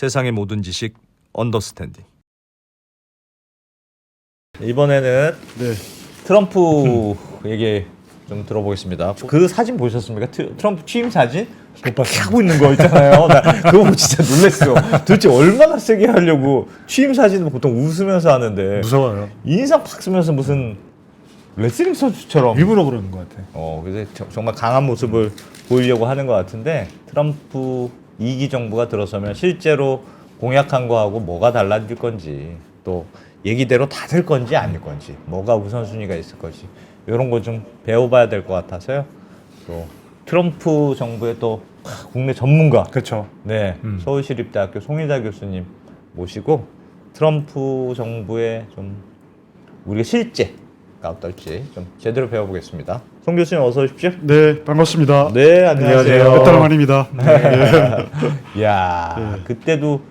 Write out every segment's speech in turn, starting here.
세상의 모든 지식 언더스탠딩. 이번에는 네. 트럼프 얘기 좀 들어보겠습니다. 그 사진 보셨습니까? 트럼프 취임 사진? 이렇게 하고 있는 거 있잖아요. 나 그거 보고 진짜 놀랐어. 도대체 얼마나 세게 하려고. 취임 사진은 보통 웃으면서 하는데 무서워요. 인상 팍 쓰면서 무슨 레슬링 선수처럼 일부러 그러는 것 같아. 그래서 정말 강한 모습을 보이려고 하는 것 같은데, 트럼프 2기 정부가 들어서면 실제로 공약한 거하고 뭐가 달라질 건지, 또 얘기대로 다 될 건지 아닐 건지, 뭐가 우선순위가 있을 건지, 이런 거 좀 배워봐야 될 것 같아서요. 또 트럼프 정부의 또 국내 전문가, 그렇죠. 네, 서울시립대학교 송희자 교수님 모시고 트럼프 정부의 좀 우리가 실제가 어떨지 좀 제대로 배워보겠습니다. 송 교수님 어서 오십시오. 네, 반갑습니다. 네, 안녕하세요. 몇 달 만입니다. 네. 야, 그때도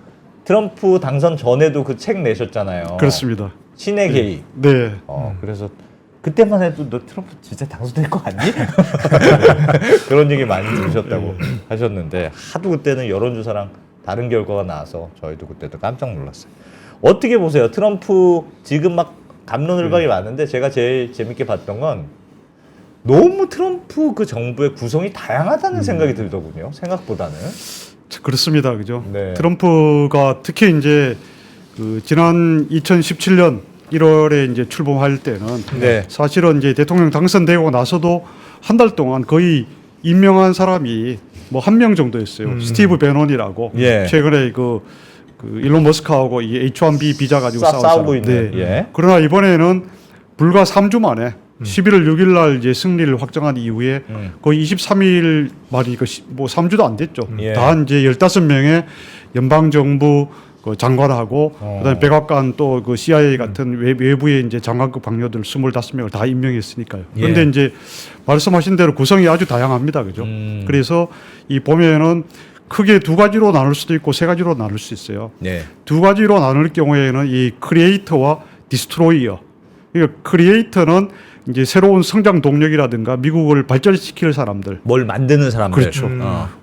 트럼프 당선 전에도 그 책 내셨잖아요. 그렇습니다. 신의 개입. 네. 그래서 그때만 해도 너 트럼프 진짜 당선될 거 아니? 그런 얘기 많이 들으셨다고 하셨는데, 하도 그때는 여론조사랑 다른 결과가 나와서 저희도 그때도 깜짝 놀랐어요. 어떻게 보세요? 트럼프 지금 막 갑론을박이 많은데, 제가 제일 재밌게 봤던 건 너무 트럼프 그 정부의 구성이 다양하다는 생각이 들더군요. 생각보다는. 그렇습니다. 그죠? 네. 트럼프가 특히 이제 그 지난 2017년 1월에 이제 출범할 때는 네. 사실은 이제 대통령 당선되고 나서도 한 달 동안 거의 임명한 사람이 뭐 한 명 정도였어요. 스티브 베논이라고. 예. 최근에 그 일론 머스크하고 이 H1B 비자 가지고 싸우고 사람. 있는. 네. 예. 그러나 이번에는 불과 3주 만에 11월 6일 날 이제 승리를 확정한 이후에 거의 23일 말이니까 뭐 3주도 안 됐죠. 예. 다 이제 15명의 연방 정부 그 장관하고 그다음에 백악관 또 그 CIA 같은 외부의 이제 장관급 박료들 25명을 다 임명했으니까요. 그런데 예. 이제 말씀하신 대로 구성이 아주 다양합니다. 그죠? 그래서 이 보면은 크게 두 가지로 나눌 수도 있고 세 가지로 나눌 수 있어요. 네. 두 가지로 나눌 경우에는 이 크리에이터와 디스트로이어. 그러니까 크리에이터는 이제 새로운 성장 동력이라든가 미국을 발전시킬 사람들. 뭘 만드는 사람들. 그렇죠.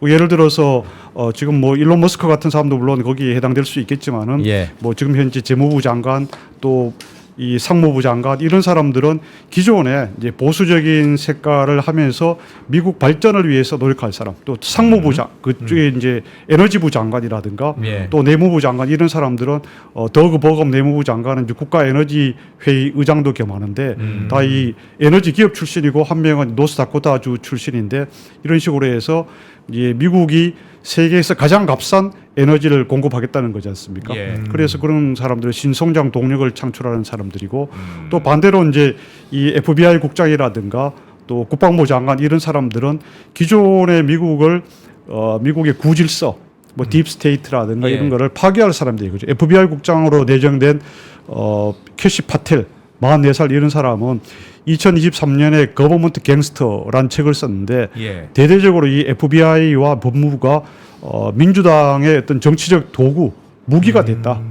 예를 들어서 지금 뭐 일론 머스크 같은 사람도 물론 거기에 해당될 수 있겠지만은 예. 뭐 지금 현재 재무부 장관 또 이 상무부 장관 이런 사람들은 기존에 이제 보수적인 색깔을 하면서 미국 발전을 위해서 노력할 사람, 또 상무부 장 그쪽에 이제 에너지부 장관이라든가 예. 또 내무부 장관 이런 사람들은 더그 버검 내무부 장관은 이제 국가에너지회의 의장도 겸하는데 다 이 에너지 기업 출신이고 한 명은 노스다코타주 출신인데, 이런 식으로 해서 이제 미국이 세계에서 가장 값싼 에너지를 공급하겠다는 거지 않습니까? 예. 그래서 그런 사람들은 신성장 동력을 창출하는 사람들이고, 또 반대로 이제 이 FBI 국장이라든가 또 국방부 장관 이런 사람들은 기존의 미국의 구질서, 뭐 딥스테이트라든가 예. 이런 거를 파괴할 사람들이 그죠. FBI 국장으로 내정된 캐시 파텔 44살 이런 사람은 2023년에 거버먼트 갱스터라는 책을 썼는데 예. 대대적으로 이 FBI와 법무부가 민주당의 어떤 정치적 도구, 무기가 됐다.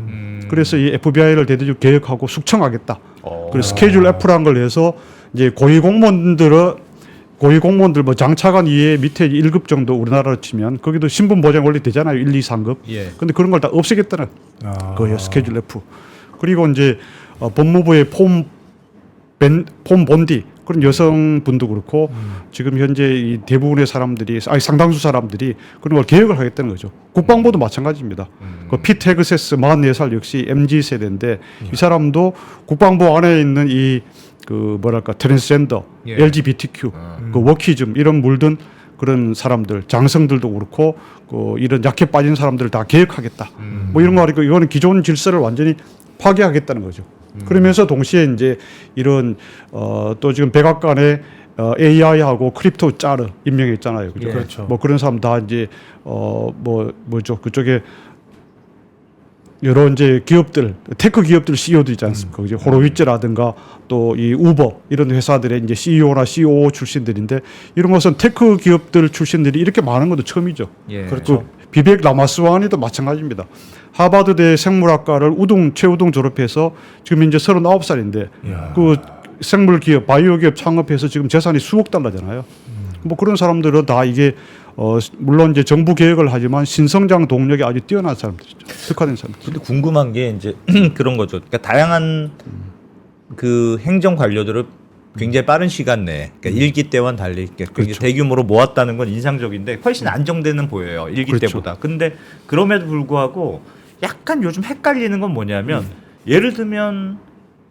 그래서 이 FBI를 대대적으로 개혁하고 숙청하겠다. 그래서 스케줄 F라는 걸 해서 이제 고위 공무원들 뭐 장차관 이외에 밑에 1급 정도 우리나라로 치면 거기도 신분 보장 원리 되잖아요. 1, 2, 3급. 예. 근데 그런 걸 다 없애겠다는 거예요. 스케줄 F. 그리고 이제 법무부의 폼 본디 그런 여성분도 그렇고 지금 현재 이 대부분의 사람들이 상당수 사람들이 그런 걸 개혁을 하겠다는 거죠. 국방부도 마찬가지입니다. 그 피트 헤그세스 44살 역시 MZ 세대인데 이 사람도 국방부 안에 있는 이 그 뭐랄까 트랜스젠더, 예. LGBTQ, 그 워키즘 이런 물든 그런 사람들, 장성들도 그렇고 그 이런 약해 빠진 사람들을 다 개혁하겠다. 뭐 이런 거 하니까 이거는 기존 질서를 완전히 파괴하겠다는 거죠. 그러면서 동시에 이제 이런 또 지금 백악관에 AI하고 크립토 짜르 임명했잖아요. 그죠? 예. 그렇죠. 뭐 그런 사람 다 이제 뭐죠? 그쪽에 여러 이제 기업들, 테크 기업들 CEO도 있지 않습니까? 그죠? 호로위츠라든가 또 이 우버 이런 회사들의 이제 CEO나 COO 출신들인데, 이런 것은 테크 기업들 출신들이 이렇게 많은 것도 처음이죠. 예. 그렇죠. 비벡 라마스와니도 마찬가지입니다. 하버드대 생물학과를 최우동 졸업해서 지금 이제 39살인데 그 생물 기업, 바이오 기업 창업해서 지금 재산이 수억 달러잖아요. 뭐 그런 사람들은 다 이게 물론 이제 정부 개혁을 하지만 신성장 동력이 아주 뛰어난 사람들이죠. 특화된 사람. 근데 궁금한 게 이제 그런 거죠. 그러니까 다양한 그 행정 관료들을 굉장히 빠른 시간 내에 그러니까 일기 때와는 달리 굉장히 그렇죠. 대규모로 모았다는 건 인상적인데 훨씬 안정되는 보여요. 일기 그렇죠. 때보다. 근데 그럼에도 불구하고 약간 요즘 헷갈리는 건 뭐냐면 예를 들면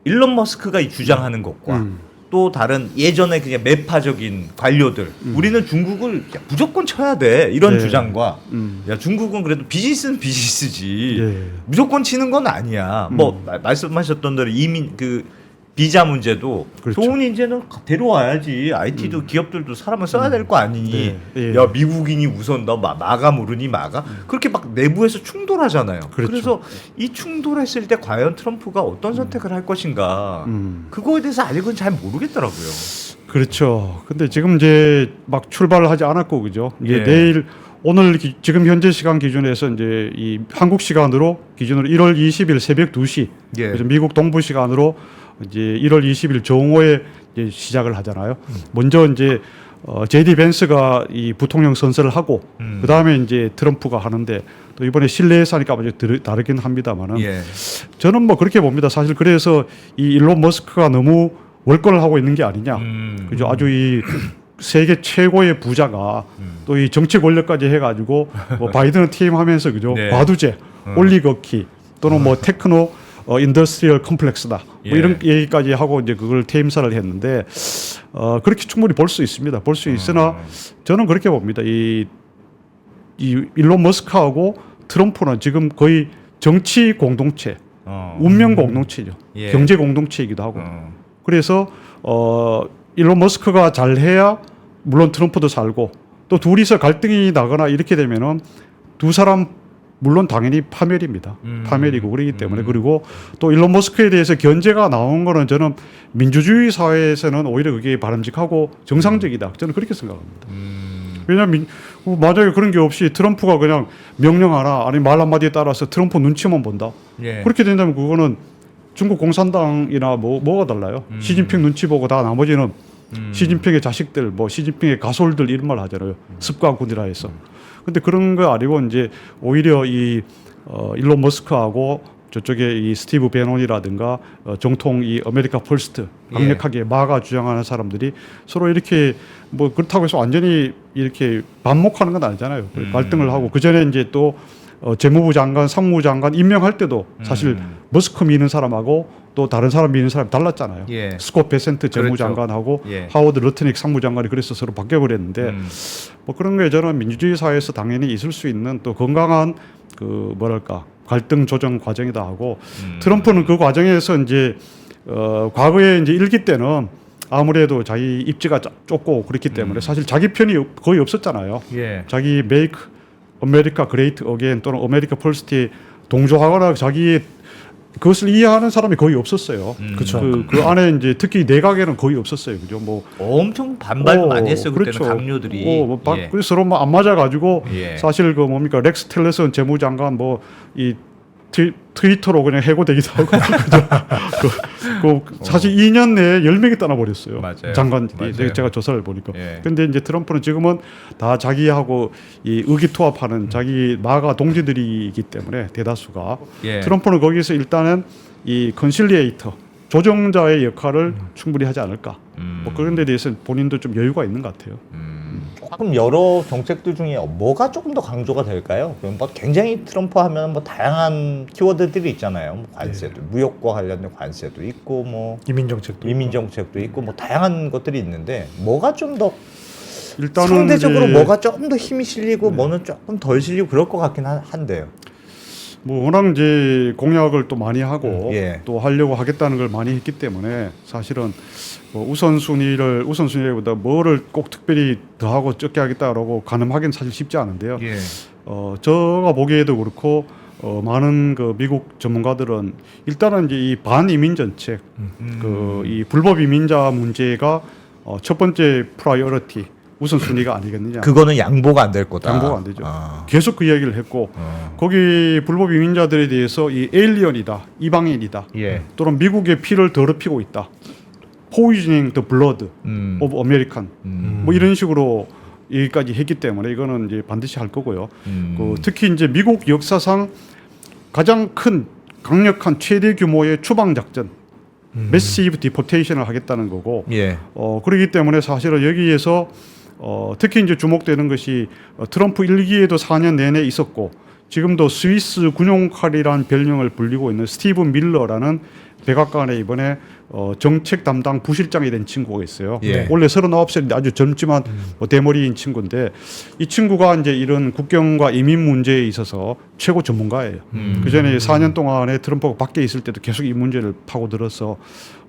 일론 머스크가 이 주장하는 것과 또 다른 예전에 그냥 매파적인 관료들 우리는 중국을 야, 무조건 쳐야 돼 이런 네. 주장과 야 중국은 그래도 비즈니스는 비즈니스지 예. 무조건 치는 건 아니야 뭐 말씀하셨던 대로 이민 그 비자 문제도 그렇죠. 좋은 인재는 데려와야지 IT도 기업들도 사람을 써야 될 거 아니니 네. 예. 야 미국인이 우선 너 마가 모르니 마가 그렇게 막 내부에서 충돌하잖아요. 그렇죠. 그래서 이 충돌했을 때 과연 트럼프가 어떤 선택을 할 것인가 그거에 대해서 아직은 잘 모르겠더라고요. 그렇죠. 근데 지금 이제 막 출발을 하지 않았고 그죠. 이제 예. 내일 오늘 지금 현재 시간 기준에서 이제 이 한국 시간으로 기준으로 1월 20일 새벽 2시 예. 그래서 미국 동부 시간으로 이제 1월 20일 정오에 이제 시작을 하잖아요. 먼저 이제 제디 벤스가 이 부통령 선서를 하고 그 다음에 이제 트럼프가 하는데 또 이번에 실내에서 하니까 아주 다르긴 합니다만은 예. 저는 뭐 그렇게 봅니다. 사실 그래서 이 일론 머스크가 너무 월권을 하고 있는 게 아니냐. 그죠? 아주 이 세계 최고의 부자가 또 이 정치 권력까지 해가지고 뭐 바이든 퇴임하면서 그죠? 네. 과두제, 올리거키 또는 뭐 테크노 인더스트리얼 컴플렉스다. 예. 뭐 이런 얘기까지 하고 이제 그걸 퇴임사를 했는데 그렇게 충분히 볼 수 있습니다. 볼 수 있으나 저는 그렇게 봅니다. 이 일론 머스크하고 트럼프는 지금 거의 정치 공동체, 운명 공동체죠. 예. 경제 공동체이기도 하고. 그래서 일론 머스크가 잘해야 물론 트럼프도 살고 또 둘이서 갈등이 나거나 이렇게 되면은 두 사람 물론 당연히 파멸입니다. 파멸이고 그러기 때문에 그리고 또 일론 머스크에 대해서 견제가 나온 거는 저는 민주주의 사회에서는 오히려 그게 바람직하고 정상적이다. 저는 그렇게 생각합니다. 왜냐하면 만약에 그런 게 없이 트럼프가 그냥 명령 하나 아니 말 한마디에 따라서 트럼프 눈치만 본다. 예. 그렇게 된다면 그거는 중국 공산당이나 뭐가 달라요? 시진핑 눈치 보고 다 나머지는 시진핑의 자식들, 뭐 시진핑의 가솔들 이런 말 하잖아요. 습관군이라 해서. 근데 그런 거 아니고 이제 오히려 이 일론 머스크하고 저쪽에 이 스티브 베논이라든가 정통 이 아메리카 퍼스트 강력하게 마가 주장하는 사람들이 서로 이렇게 뭐 그렇다고 해서 완전히 이렇게 반목하는 건 아니잖아요. 갈등을 하고 그 전에 이제 또 재무부 장관, 상무부 장관 임명할 때도 사실 머스크 미는 사람하고 또 다른 사람 미는 사람이 달랐잖아요. 예. 스콧 베센트 그렇죠. 재무장관하고 예. 하워드 러트닉 상무장관이 그래서 서로 바뀌어버렸는데 뭐 그런 게 저는 민주주의 사회에서 당연히 있을 수 있는 또 건강한 그 뭐랄까 갈등 조정 과정이다 하고 트럼프는 그 과정에서 이제 과거에 이제 일기 때는 아무래도 자기 입지가 좁고 그렇기 때문에 사실 자기 편이 거의 없었잖아요. 예. 자기 메이크 아메리카 그레이트 어게인 또는 아메리카 퍼스트에 동조하거나 자기 그것을 이해하는 사람이 거의 없었어요. 그쵸. 그 안에 이제 특히 내각에는 거의 없었어요. 그죠? 뭐 엄청 반발도 많이 했어요. 그때는 그렇죠. 강요들이. 예. 그래서 서로 뭐 안 맞아가지고 예. 사실 그 뭡니까 렉스 틸러슨 재무장관 뭐 이 트위터로 그냥 해고되기도 하고 사실 2년 내에 10명이 떠나버렸어요. 맞아요. 장관들이 맞아요. 제가 조사를 보니까. 예. 근데 이제 트럼프는 지금은 다 자기하고 이 의기투합하는 자기 마가 동지들이기 때문에 대다수가 예. 트럼프는 거기서 일단은 이 컨실리에이터 조정자의 역할을 충분히 하지 않을까. 뭐 그런 데 대해서 본인도 좀 여유가 있는 것 같아요. 조금 여러 정책들 중에 뭐가 조금 더 강조가 될까요? 그럼 뭐 굉장히 트럼프 하면 뭐 다양한 키워드들이 있잖아요. 뭐 관세도 무역과 관련된 관세도 있고 뭐 이민 정책도 이민 정책도 있고 뭐 다양한 것들이 있는데 뭐가 좀 더 일단은 상대적으로 이제 뭐가 조금 더 힘이 실리고 뭐는 조금 덜 실리고 그럴 것 같긴 한데요. 뭐 워낙 이제 공약을 또 많이 하고 예. 또 하려고 하겠다는 걸 많이 했기 때문에 사실은 뭐 우선순위보다 뭐를 꼭 특별히 더 하고 적게 하겠다라고 가늠하기는 사실 쉽지 않은데요. 예. 제가 보기에도 그렇고 많은 그 미국 전문가들은 일단은 이제 이 반이민 정책, 그 이 불법 이민자 문제가 첫 번째 프라이어리티 우선순위가 아니겠느냐. 그거는 양보가 안 될 거다. 양보가 안 되죠. 아. 계속 그 이야기를 했고 거기 불법 이민자들에 대해서 이 에일리언이다, 이방인이다, 예. 또는 미국의 피를 더럽히고 있다, poisoning the blood of American, 뭐 이런 식으로 얘기까지 했기 때문에 이거는 이제 반드시 할 거고요. 그 특히 이제 미국 역사상 가장 큰 강력한 최대 규모의 추방 작전, 매시브 디포테이션을 하겠다는 거고, 예. 그렇기 때문에 사실은 여기에서 특히 이제 주목되는 것이 트럼프 1기에도 4년 내내 있었고 지금도 스위스 군용칼이라는 별명을 불리고 있는 스티븐 밀러라는 백악관에 이번에 정책 담당 부실장이 된 친구가 있어요. 예. 원래 39살인데 아주 젊지만 대머리인 친구인데 이 친구가 이제 이런 국경과 이민 문제에 있어서 최고 전문가예요. 그 전에 4년 동안에 트럼프가 밖에 있을 때도 계속 이 문제를 파고들어서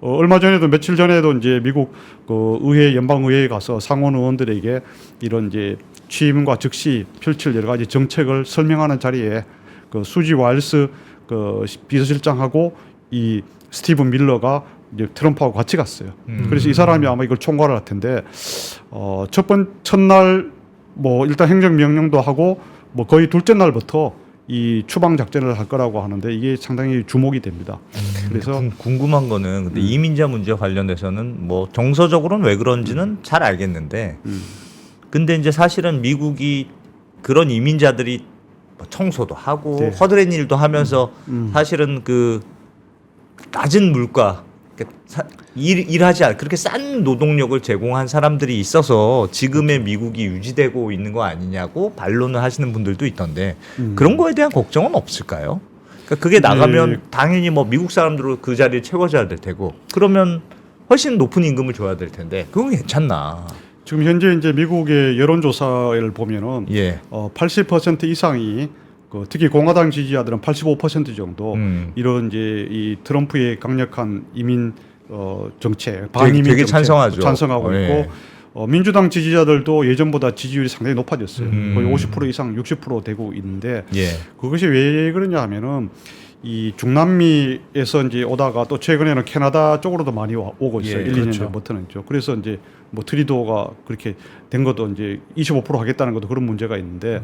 얼마 전에도 며칠 전에도 이제 미국 그 의회 연방의회에 가서 상원 의원들에게 이런 이제 취임과 즉시 펼칠 여러 가지 정책을 설명하는 자리에 그 수지 와일스 그 비서실장하고 이 스티븐 밀러가 이제 트럼프하고 같이 갔어요. 그래서 이 사람이 아마 이걸 총괄을 할 텐데 첫날 뭐 일단 행정명령도 하고 뭐 거의 둘째 날부터 이 추방 작전을 할 거라고 하는데 이게 상당히 주목이 됩니다. 그래서 궁금한 거는 근데 이민자 문제 관련돼서는 뭐 정서적으로는 왜 그런지는 잘 알겠는데 근데 이제 사실은 미국이 그런 이민자들이 뭐 청소도 하고 네. 허드렛 일도 하면서 사실은 그 낮은 물가 일하지 않 그렇게 싼 노동력을 제공한 사람들이 있어서 지금의 미국이 유지되고 있는 거 아니냐고 반론을 하시는 분들도 있던데 그런 거에 대한 걱정은 없을까요? 그러니까 그게 나가면 네. 당연히 뭐 미국 사람들로 그 자리에 채워져야 될 테고 그러면 훨씬 높은 임금을 줘야 될 텐데 그건 괜찮나? 지금 현재 이제 미국의 여론조사를 보면은 예. 80% 이상이 특히 공화당 지지자들은 85% 정도 이런 이제 이 트럼프의 강력한 이민 정책 반이민 되게 정책 찬성하죠. 찬성하고 예. 있고 민주당 지지자들도 예전보다 지지율이 상당히 높아졌어요. 거의 50% 이상 60% 되고 있는데 예. 그것이 왜 그러냐 하면은 이 중남미에서 이제 오다가 또 최근에는 캐나다 쪽으로도 많이 오고 있어요. 예, 1, 그렇죠. 2년 전부터는 있죠. 그래서 이제 뭐 트리도가 그렇게 된 것도 이제 25% 하겠다는 것도 그런 문제가 있는데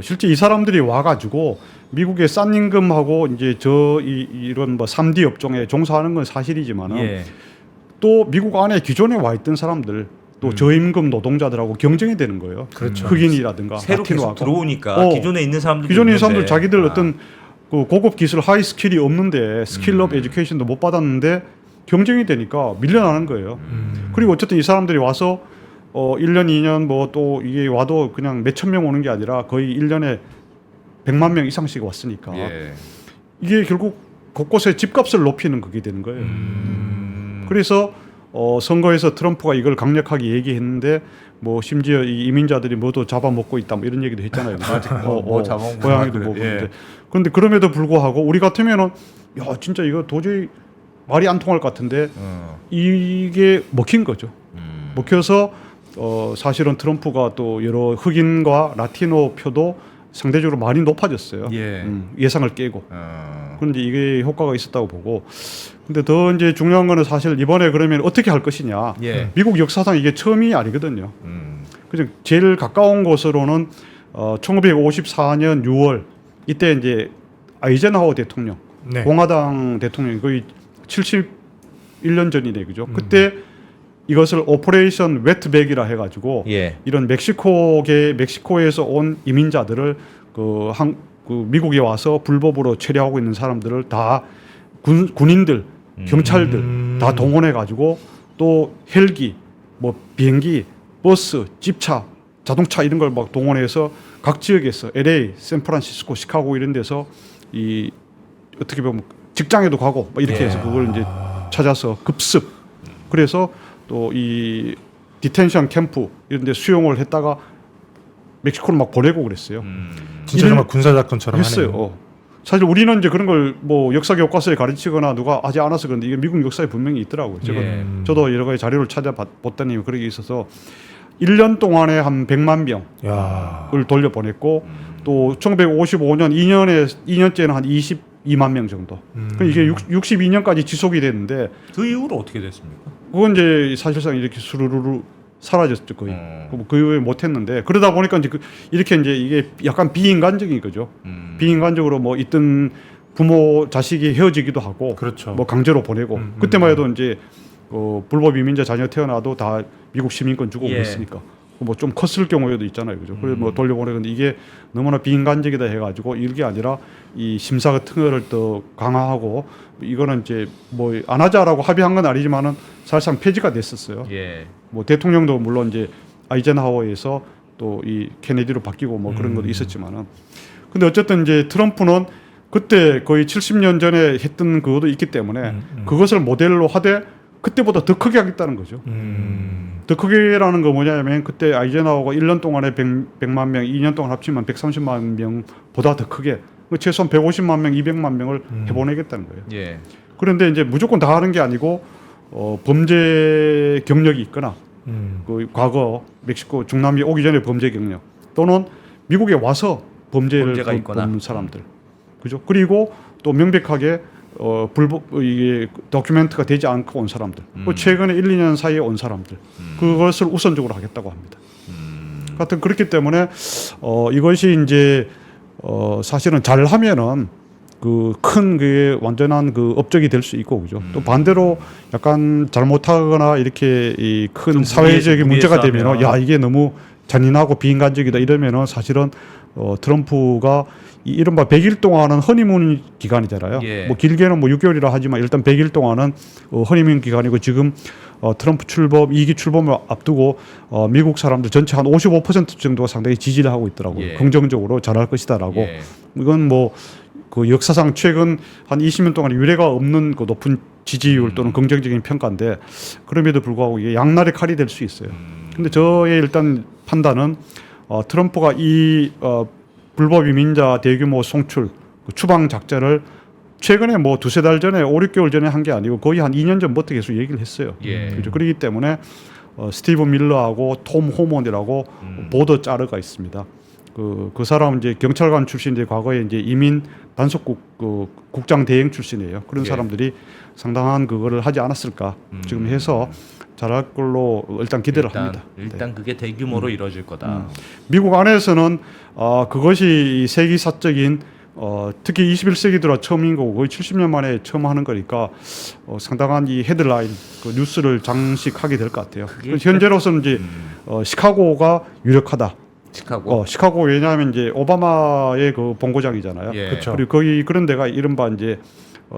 실제 이 사람들이 와가지고 미국의 싼 임금하고 이제 이런 뭐 3D 업종에 종사하는 건 사실이지만은 예. 또 미국 안에 기존에 와 있던 사람들 또 저임금 노동자들하고 경쟁이 되는 거예요. 그렇죠. 흑인이라든가 새로 계속 라티노하고. 들어오니까 기존에 있는 사람들 기존에 있는 사람들 자기들 어떤 그 고급 기술 하이 스킬이 없는데 스킬업 에듀케이션도 못 받았는데 경쟁이 되니까 밀려나는 거예요. 그리고 어쨌든 이 사람들이 와서 1년, 2년 뭐 또 이게 와도 그냥 몇천 명 오는 게 아니라 거의 1년에 100만 명 이상씩 왔으니까 예. 이게 결국 곳곳에 집값을 높이는 그게 되는 거예요. 그래서 선거에서 트럼프가 이걸 강력하게 얘기했는데 뭐 심지어 이 이민자들이 모두 잡아먹고 있다 뭐 이런 얘기도 했잖아요. 뭐 잡아먹고 고양이도 그래. 먹고 예. 있는데 그런데 그럼에도 불구하고 우리 같으면은 야 진짜 이거 도저히 말이 안 통할 것 같은데 이게 먹힌 거죠. 먹혀서 사실은 트럼프가 또 여러 흑인과 라티노 표도 상대적으로 많이 높아졌어요. 예. 예상을 깨고. 그런데 이게 효과가 있었다고 보고. 근데 더 이제 중요한 거는 사실 이번에 그러면 어떻게 할 것이냐. 예. 미국 역사상 이게 처음이 아니거든요. 그죠? 제일 가까운 곳으로는 1954년 6월 이때 이제 아이젠하워 대통령, 네. 공화당 대통령이 거의 71년 전이네, 그죠? 그때 이것을 오퍼레이션 웨트백이라 해가지고 예. 이런 멕시코에서 온 이민자들을 그 미국에 와서 불법으로 체류하고 있는 사람들을 다 군인들, 경찰들 다 동원해 가지고 또 헬기, 뭐 비행기, 버스, 집차, 자동차 이런 걸 막 동원해서 각 지역에서 LA, 샌프란시스코, 시카고 이런 데서 이 어떻게 보면 직장에도 가고 막 이렇게 해서 그걸 이제 찾아서 급습. 그래서 또 이 디텐션 캠프 이런 데 수용을 했다가 멕시코로 막 보내고 그랬어요. 진짜 정말 군사 작전처럼 했어요. 하네요. 사실 우리는 이제 그런 걸 뭐 역사 교과서에 가르치거나 누가 하지 않아서 그런데 이게 미국 역사에 분명히 있더라고요. 제가 저도 여러 가지 자료를 찾아봤더니 그런 게 있어서 1년 동안에 한 100만 명을 돌려보냈고 또 1955년 2년째는 한 22만 명 정도. 이게 62년까지 지속이 됐는데 그 이후로 어떻게 됐습니까? 그건 이제 사실상 이렇게 수루루루 사라졌죠 거의. 그 이후에 못했는데 그러다 보니까 이제 이렇게 이제 이게 약간 비인간적인 거죠. 비인간적으로 뭐 있던 부모 자식이 헤어지기도 하고, 그렇죠. 뭐 강제로 보내고 그때만 해도 이제 불법 이민자 자녀 태어나도 다 미국 시민권 주고 예. 그랬으니까 뭐 좀 컸을 경우에도 있잖아요, 그죠? 그래서 뭐 돌려보내는데 이게 너무나 비인간적이다 해가지고 이게 아니라 이 심사 같은 거를 더 강화하고 이거는 이제 뭐 안 하자라고 합의한 건 아니지만은 사실상 폐지가 됐었어요. 예. 뭐 대통령도 물론 이제 아이젠하워에서 또 이 케네디로 바뀌고 뭐 그런 것도 있었지만은 근데 어쨌든 이제 트럼프는 그때 거의 70년 전에 했던 그것도 있기 때문에 그것을 모델로 하되 그때보다 더 크게 하겠다는 거죠. 더 크게라는 거 뭐냐면 그때 아이젠하워가 1년 동안에 100만 명, 2년 동안 합치면 130만 명보다 더 크게 최소한 150만 명, 200만 명을 해보내겠다는 거예요. 예. 그런데 이제 무조건 다 하는 게 아니고 범죄 경력이 있거나 그 과거 멕시코 중남미 오기 전에 범죄 경력 또는 미국에 와서 범죄가 있거나. 본 사람들, 그죠? 그리고 또 명백하게 불법 이게 다큐멘트가 되지 않고 온 사람들, 그 최근에 1, 2년 사이에 온 사람들, 그것을 우선적으로 하겠다고 합니다. 하여튼 그렇기 때문에 이것이 이제 사실은 잘 하면은 그 큰 그 완전한 그 업적이 될 수 있고 그죠. 또 반대로 약간 잘못하거나 이렇게 이 큰 사회적인 문제가 되면은 야 이게 너무 잔인하고 비인간적이다 이러면은 사실은 트럼프가 이 이른바 100일 동안은 허니문 기간이잖아요. 예. 뭐 길게는 뭐 6개월이라 하지만 일단 100일 동안은 허니문 기간이고 지금 트럼프 출범 2기 출범을 앞두고 미국 사람들 전체 한 55% 정도가 상당히 지지를 하고 있더라고요. 예. 긍정적으로 잘할 것이다라고. 예. 이건 뭐 그 역사상 최근 한 20년 동안 유례가 없는 그 높은 지지율 또는 긍정적인 평가인데 그럼에도 불구하고 이게 양날의 칼이 될 수 있어요. 근데 저의 일단 판단은 트럼프가 이 불법 이민자 대규모 송출 그 추방 작전을 최근에 뭐 두세 달 전에 5, 6개월 전에 한 게 아니고 거의 한 2년 전부터 계속 얘기를 했어요. 예. 그렇죠. 그렇기 때문에 스티브 밀러하고 톰 호먼이라고 보더 짜르가 있습니다. 그 사람은 이제 경찰관 출신인데 과거에 이제 이민 단속국 그 국장 대행 출신이에요. 그런 예. 사람들이 사람들이 상당한 그거를 하지 않았을까 지금 해서 잘할 걸로 일단 기대를 합니다. 일단 그게 대규모로 이루어질 거다. 미국 안에서는 그것이 이 세기사적인 특히 21세기 들어 처음인 거고 거의 70년 만에 처음 하는 거니까 상당한 이 헤드라인 그 뉴스를 장식하게 될 것 같아요. 현재로서는 이제 시카고가 유력하다. 시카고 왜냐하면 이제 오바마의 그 본고장이잖아요. 예. 그렇죠. 그리고 거기 그런 데가 이른바 이제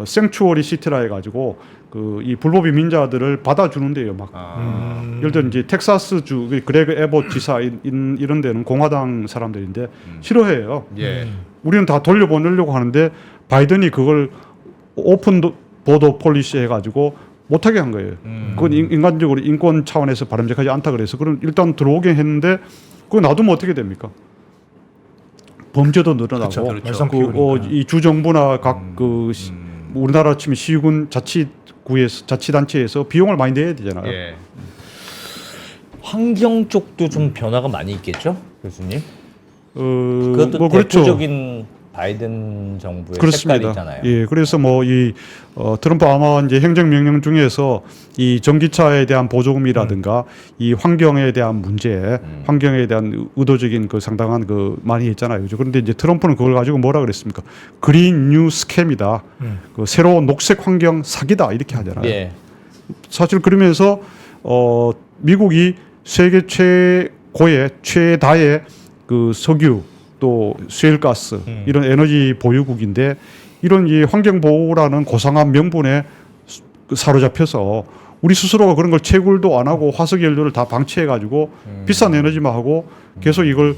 생추어리 시티라 해가지고 그 이 불법 이민자들을 받아주는데요. 막 예를 들어 이제 텍사스주 그 그레그 에봇 지사 이런 데는 공화당 사람들인데 싫어해요. 예. 우리는 다 돌려보내려고 하는데 바이든이 그걸 오픈 보더 폴리시 해가지고 못하게 한 거예요. 그건 인간적으로 인권 차원에서 바람직하지 않다 그래서 그럼 일단 들어오게 했는데 그거 놔두면 어떻게 됩니까? 범죄도 늘어나고 그렇죠. 이 주정부나 각 그 우리나라 치면 시군 자치구에서 자치단체에서 비용을 많이 내야 되잖아요. 예. 환경 쪽도 좀 변화가 많이 있겠죠, 교수님? 그것도 뭐 그렇죠. 대표적인 바이든 정부의 그렇습니다. 색깔이잖아요. 예, 그래서 뭐 이 트럼프 아마 이제 행정명령 중에서 이 전기차에 대한 보조금이라든가 이 환경에 대한 문제, 환경에 대한 의도적인 그 상당한 그 많이 했잖아요. 그죠? 그런데 이제 트럼프는 그걸 가지고 뭐라 그랬습니까? 그린 뉴 스캠이다. 그 새로운 녹색 환경 사기다 이렇게 하잖아요. 예. 사실 그러면서 미국이 세계 최고의 최다의 그 석유 또 셰일가스 이런 에너지 보유국인데 이런 이 환경 보호라는 고상한 명분에 사로잡혀서 우리 스스로가 그런 걸 채굴도 안 하고 화석 연료를 다 방치해 가지고 비싼 에너지만 하고 계속 이걸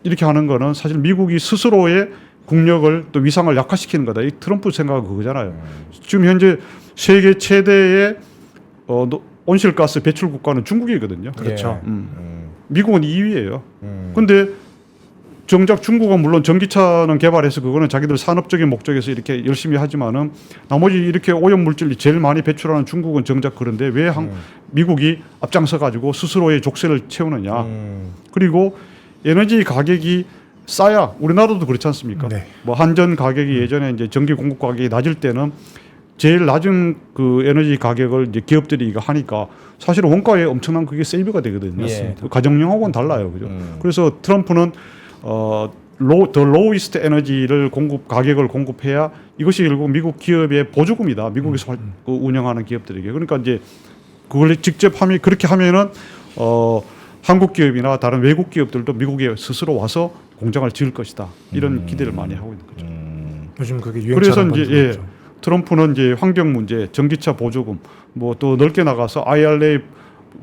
이렇게 하는 거는 사실 미국이 스스로의 국력을 또 위상을 약화시키는 거다. 이 트럼프 생각은 그거잖아요. 지금 현재 세계 최대의 온실가스 배출 국가는 중국이거든요. 그렇죠. 미국은 2위예요. 근데 정작 중국은 물론 전기차는 개발해서 그거는 자기들 산업적인 목적에서 이렇게 열심히 하지만은 나머지 이렇게 오염 물질이 제일 많이 배출하는 중국은 정작 그런데 왜 미국이 앞장서 가지고 스스로의 족쇄를 채우느냐. 그리고 에너지 가격이 싸야 우리나라도 그렇지 않습니까? 네. 뭐 한전 가격이 예전에 이제 전기 공급 가격이 낮을 때는 제일 낮은 그 에너지 가격을 이제 기업들이 이거 하니까 사실 원가에 엄청난 그게 세이브가 되거든요. 예. 가정용하고는 달라요, 그죠? 그래서 트럼프는 더 로이스트 에너지를 가격을 공급해야 이것이 결국 미국 기업의 보조금이다. 미국에서 운영하는 기업들에게. 그러니까 이제 그걸 직접 그렇게 하면은 한국 기업이나 다른 외국 기업들도 미국에 스스로 와서 공장을 지을 것이다. 이런 기대를 많이 하고 있는 거죠. 요즘 그게 그래서 유행처럼 이제 트럼프는 이제 환경 문제, 전기차 보조금, 뭐 또 넓게 나가서 IRA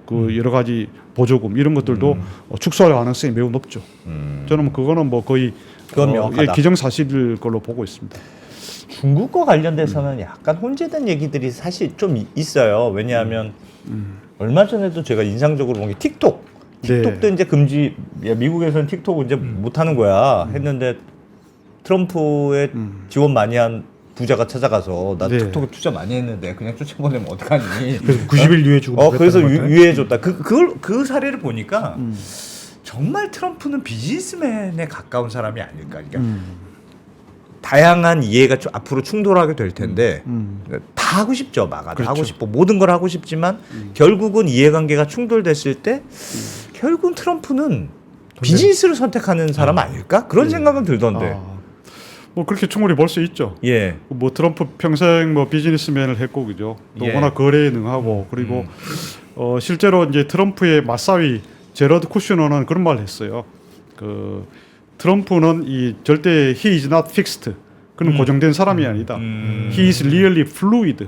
그 여러 가지 보조금 이런 것들도 축소할 가능성이 매우 높죠. 저는 그거는 뭐 거의 그건 명확하다. 기정사실일 걸로 보고 있습니다. 중국과 관련돼서는 약간 혼재된 얘기들이 사실 좀 있어요. 왜냐하면 얼마 전에도 제가 인상적으로 본 게 틱톡도 네. 이제 금지, 야, 미국에서는 틱톡 이제 못 하는 거야 했는데 트럼프의 지원 많이 한 부자가 찾아가서 나 네. 틱톡에 투자 많이 했는데 그냥 쫓아보내면 어떡하니? 그래서 90일 유예주고 그래서 유예해줬다. 그 사례를 보니까 정말 트럼프는 비즈니스맨에 가까운 사람이 아닐까. 그러니까 다양한 이해가 앞으로 충돌하게 될 텐데 다 하고 싶죠. 막아 그렇죠. 하고 싶고 모든 걸 하고 싶지만 결국은 이해관계가 충돌됐을 때 결국은 트럼프는 비즈니스를 선택하는 사람 아닐까? 그런 생각은 들던데. 뭐 그렇게 충분히 볼 수 있죠. 예. 뭐 트럼프 평생 뭐 비즈니스맨을 했고 그죠. 또 예. 워낙 거래에 능하고 그리고 실제로 이제 트럼프의 맞사위 제러드 쿠슈너는 그런 말을 했어요. 그 트럼프는 이 절대 he is not fixed. 그는 고정된 사람이 아니다. He is really fluid.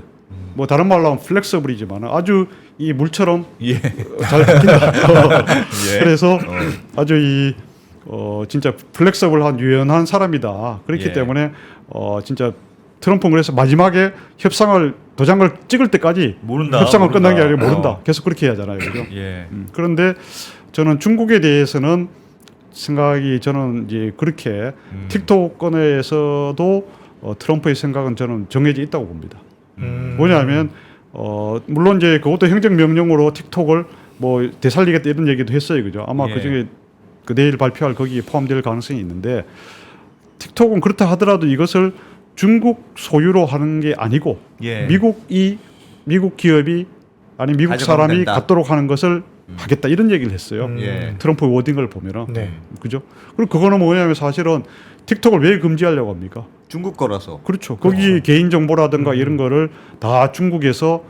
뭐 다른 말로 하면 flexible이지만 아주 이 물처럼 예. 잘 바뀐다. 예. 그래서 아주 이 진짜 플렉서블한 유연한 사람이다. 그렇기 예. 때문에 진짜 트럼프는 그래서 마지막에 도장을 찍을 때까지 모른다. 협상을 끝난 게 아니라 모른다. 모른다. 계속 그렇게 하잖아요. 그죠? 예. 그런데 저는 중국에 대해서는 생각이 저는 이제 그렇게 틱톡 건에서도 트럼프의 생각은 저는 정해져 있다고 봅니다. 뭐냐면 물론 이제 그것도 행정명령으로 틱톡을 뭐 되살리겠다 이런 얘기도 했어요. 그죠? 아마 예. 그중에 그 내일 발표할 거기에 포함될 가능성이 있는데 틱톡은 그렇다 하더라도 이것을 중국 소유로 하는 게 아니고 예. 미국 기업이 아니 미국 가져가면 사람이 된다. 갖도록 하는 것을 하겠다 이런 얘기를 했어요. 예. 트럼프 워딩을 보면은 네. 그죠? 그리고 그거는 뭐냐면 사실은 틱톡을 왜 금지하려고 합니까? 중국 거라서. 그렇죠. 거기 개인 정보라든가 이런 거를 다 중국에서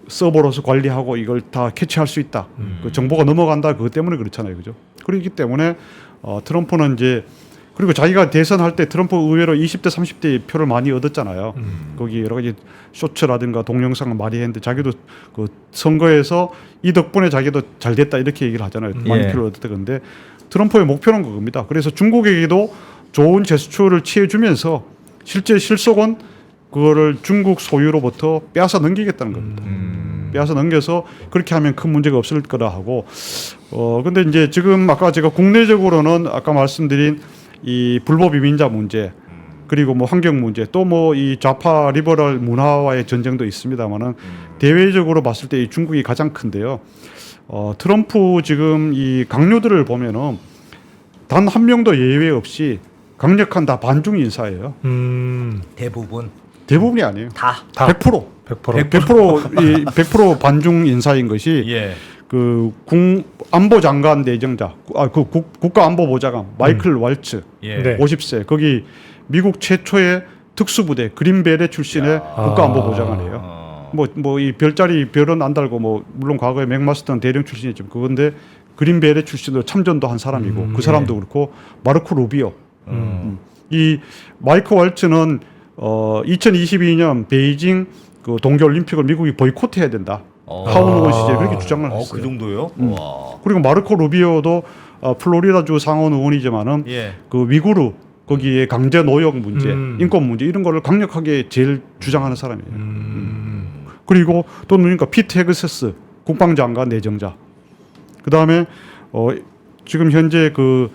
서버로서 관리하고 이걸 다 캐치할 수 있다. 그 정보가 넘어간다. 그것 때문에 그렇잖아요. 그죠? 그렇기 때문에 트럼프는 이제 그리고 자기가 대선할 때 트럼프 의외로 20대 30대 표를 많이 얻었잖아요. 거기 여러 가지 쇼츠라든가 동영상을 많이 했는데 자기도 그 선거에서 이 덕분에 자기도 잘 됐다 이렇게 얘기를 하잖아요. 많이 예. 표를 얻었다. 그런데 트럼프의 목표는 그겁니다. 그래서 중국에게도 좋은 제스처를 취해주면서 실제 실속은 그거를 중국 소유로부터 빼앗아 넘기겠다는 겁니다. 빼앗아 넘겨서 그렇게 하면 큰 문제가 없을 거라 하고 근데 이제 지금 아까 제가 국내적으로는 아까 말씀드린 이 불법 이민자 문제 그리고 뭐 환경 문제 또 뭐 이 좌파 리버럴 문화와의 전쟁도 있습니다만은 대외적으로 봤을 때 이 중국이 가장 큰데요. 트럼프 지금 이 강요들을 보면은 단 한 명도 예외 없이 강력한 다 반중 인사예요. 대부분이 아니에요. 다. 100%. 100% 반중 인사인 것이 예. 그 안보장관 내정자, 그 국가안보보좌관 마이클 왈츠, 예. 네. 50세 거기 미국 최초의 특수부대 그린베레 출신의 국가안보보좌관이에요. 뭐 이 별자리 별은 안 달고 뭐 물론 과거에 맥마스턴 대령 출신이지만 그건데 그린베레 출신으로 참전도 한 사람이고 그 사람도 그렇고 마르코 루비오. 이 마이클 왈츠는 2022년 베이징 그 동계올림픽을 미국이 보이콧해야 된다. 파운원 시절에 그렇게 주장을 했어요. 그 정도요? 와. 그리고 마르코 루비오도 플로리다주 상원 의원이지만은 예. 그 위구르 거기에 강제 노역 문제, 인권 문제 이런 거를 강력하게 제일 주장하는 사람이에요. 그리고 또 누니까 피트 헤그세스 국방장관 내정자. 그다음에 지금 현재 그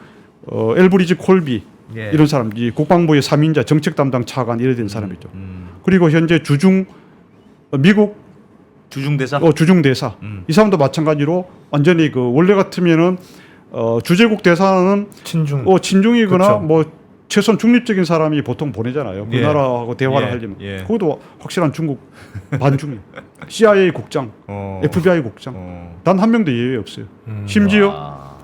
엘브리지 콜비 예. 이런 사람, 이 국방부의 3인자 정책 담당 차관 이래 된 사람이죠. 그리고 현재 미국 주중대사? 주중 대사. 이 사람도 마찬가지로 완전히 그 원래 같으면은 주재국 대사는 친중이거나 그렇죠. 뭐 최소한 중립적인 사람이 보통 보내잖아요. 그 예. 나라하고 대화를 예. 하려면. 예. 그것도 확실한 중국 반중이에요. CIA 국장, FBI 국장. 단 한 명도 예외 없어요. 심지어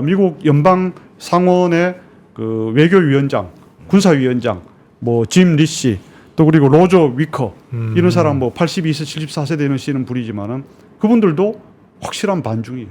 미국 연방 상원의 그 외교위원장, 군사위원장, 뭐 짐 리시, 또 그리고 로저 위커 이런 사람 뭐 82세, 74세 되는 씨는 분이지만은 그분들도 확실한 반중이에요.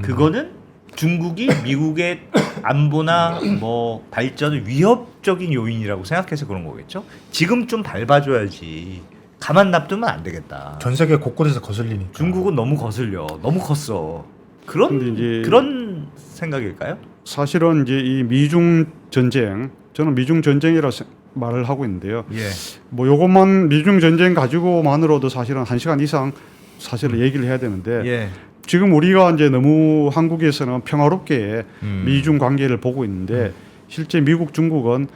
그거는 중국이 미국의 안보나 뭐 발전을 위협적인 요인이라고 생각해서 그런 거겠죠. 지금 좀 밟아줘야지. 가만 놔두면 안 되겠다. 전 세계 곳곳에서 거슬리니까. 중국은 너무 거슬려. 너무 컸어. 그런 근데 이제 그런 생각일까요? 사실은 이제 이 미중 전쟁, 저는 미중 전쟁이라 말을 하고 있는데요. 예. 뭐 요것만 미중 전쟁 가지고만으로도 사실은 1시간 이상 사실은 얘기를 해야 되는데 예. 지금 우리가 이제 너무 한국에서는 평화롭게 음. 미중 관계를 보고 있는데 실제 미국 중국은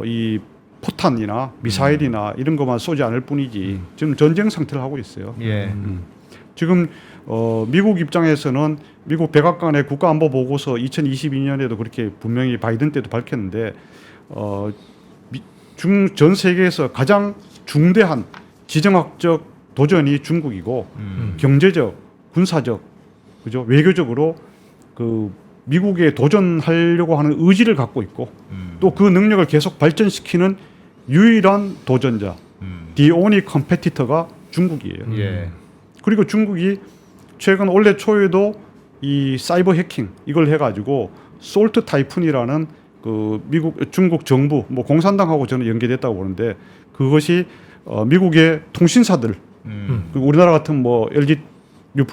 이 포탄이나 미사일이나 이런 것만 쏘지 않을 뿐이지 지금 전쟁 상태를 하고 있어요. 예. 지금 미국 입장에서는 미국 백악관의 국가안보 보고서 2022년에도 그렇게 분명히 바이든 때도 밝혔는데 전 세계에서 가장 중대한 지정학적 도전이 중국이고 경제적, 군사적, 그죠? 외교적으로 그 미국에 도전하려고 하는 의지를 갖고 있고 또 그 능력을 계속 발전시키는 유일한 도전자, the only competitor가 중국이에요. 예. 그리고 중국이 최근 올해 초에도 이 사이버 해킹 이걸 해가지고 솔트 타이푼이라는 그 중국 정부 뭐 공산당하고 저는 연계됐다고 보는데 그것이 미국의 통신사들 그리고 우리나라 같은 뭐 LG U+,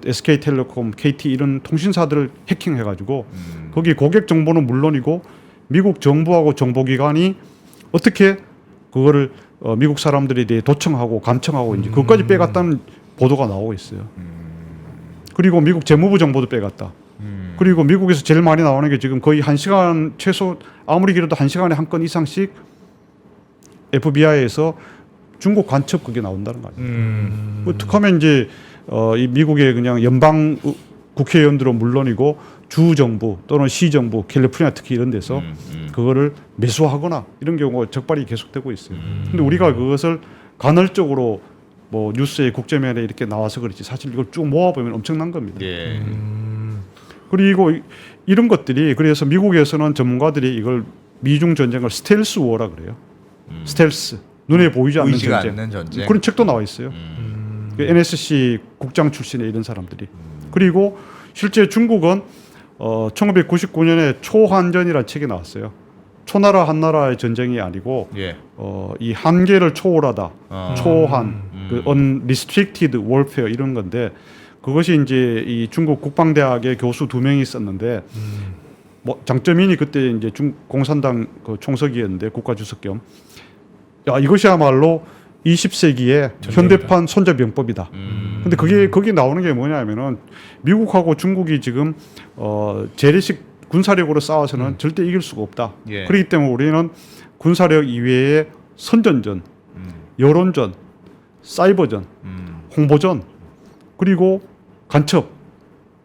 SK텔레콤, KT 이런 통신사들을 해킹해가지고 거기 고객 정보는 물론이고 미국 정부하고 정보기관이 어떻게 그거를 미국 사람들에 대해 도청하고 감청하고 이제 그것까지 빼갔다는 보도가 나오고 있어요. 그리고 미국 재무부 정보도 빼갔다. 그리고 미국에서 제일 많이 나오는 게 지금 거의 1시간 최소 아무리 길어도 1시간에 한 건 이상씩 FBI에서 중국 간첩 그게 나온다는 거 아니에요. 어떡하면 이제 이 미국의 그냥 연방 국회의원들은 물론이고 주 정부 또는 시 정부 캘리포니아 특히 이런 데서 그거를 매수하거나 이런 경우가 적발이 계속되고 있어요. 근데 우리가 그것을 간헐적으로 뭐 뉴스에 국제면에 이렇게 나와서 그렇지 사실 이걸 쭉 모아보면 엄청난 겁니다. 예. 그리고 이런 것들이 그래서 미국에서는 전문가들이 이걸 미중 전쟁을 스텔스 워라 그래요. 스텔스 눈에 보이지 않는 보이지가 전쟁. 않는 전쟁. 그런 책도 나와 있어요. 그 NSC 국장 출신의 이런 사람들이. 그리고 실제 중국은 1999년에 초한전이라는 책이 나왔어요. 초나라 한나라의 전쟁이 아니고 예. 이 한계를 초월하다, 초한, 그 unrestricted warfare 이런 건데 그것이 이제 이 중국 국방대학의 교수 2명이 있었는데 뭐 장점인이 그때 이제 공산당 그 총석이었는데 국가주석 겸 야 이것이야말로 20세기의 현대판 손자병법이다. 근데 그게 거기 나오는 게 뭐냐면은 미국하고 중국이 지금 재래식 군사력으로 싸워서는 절대 이길 수가 없다. 예. 그렇기 때문에 우리는 군사력 이외에 선전전, 여론전, 사이버전, 홍보전, 그리고 간첩.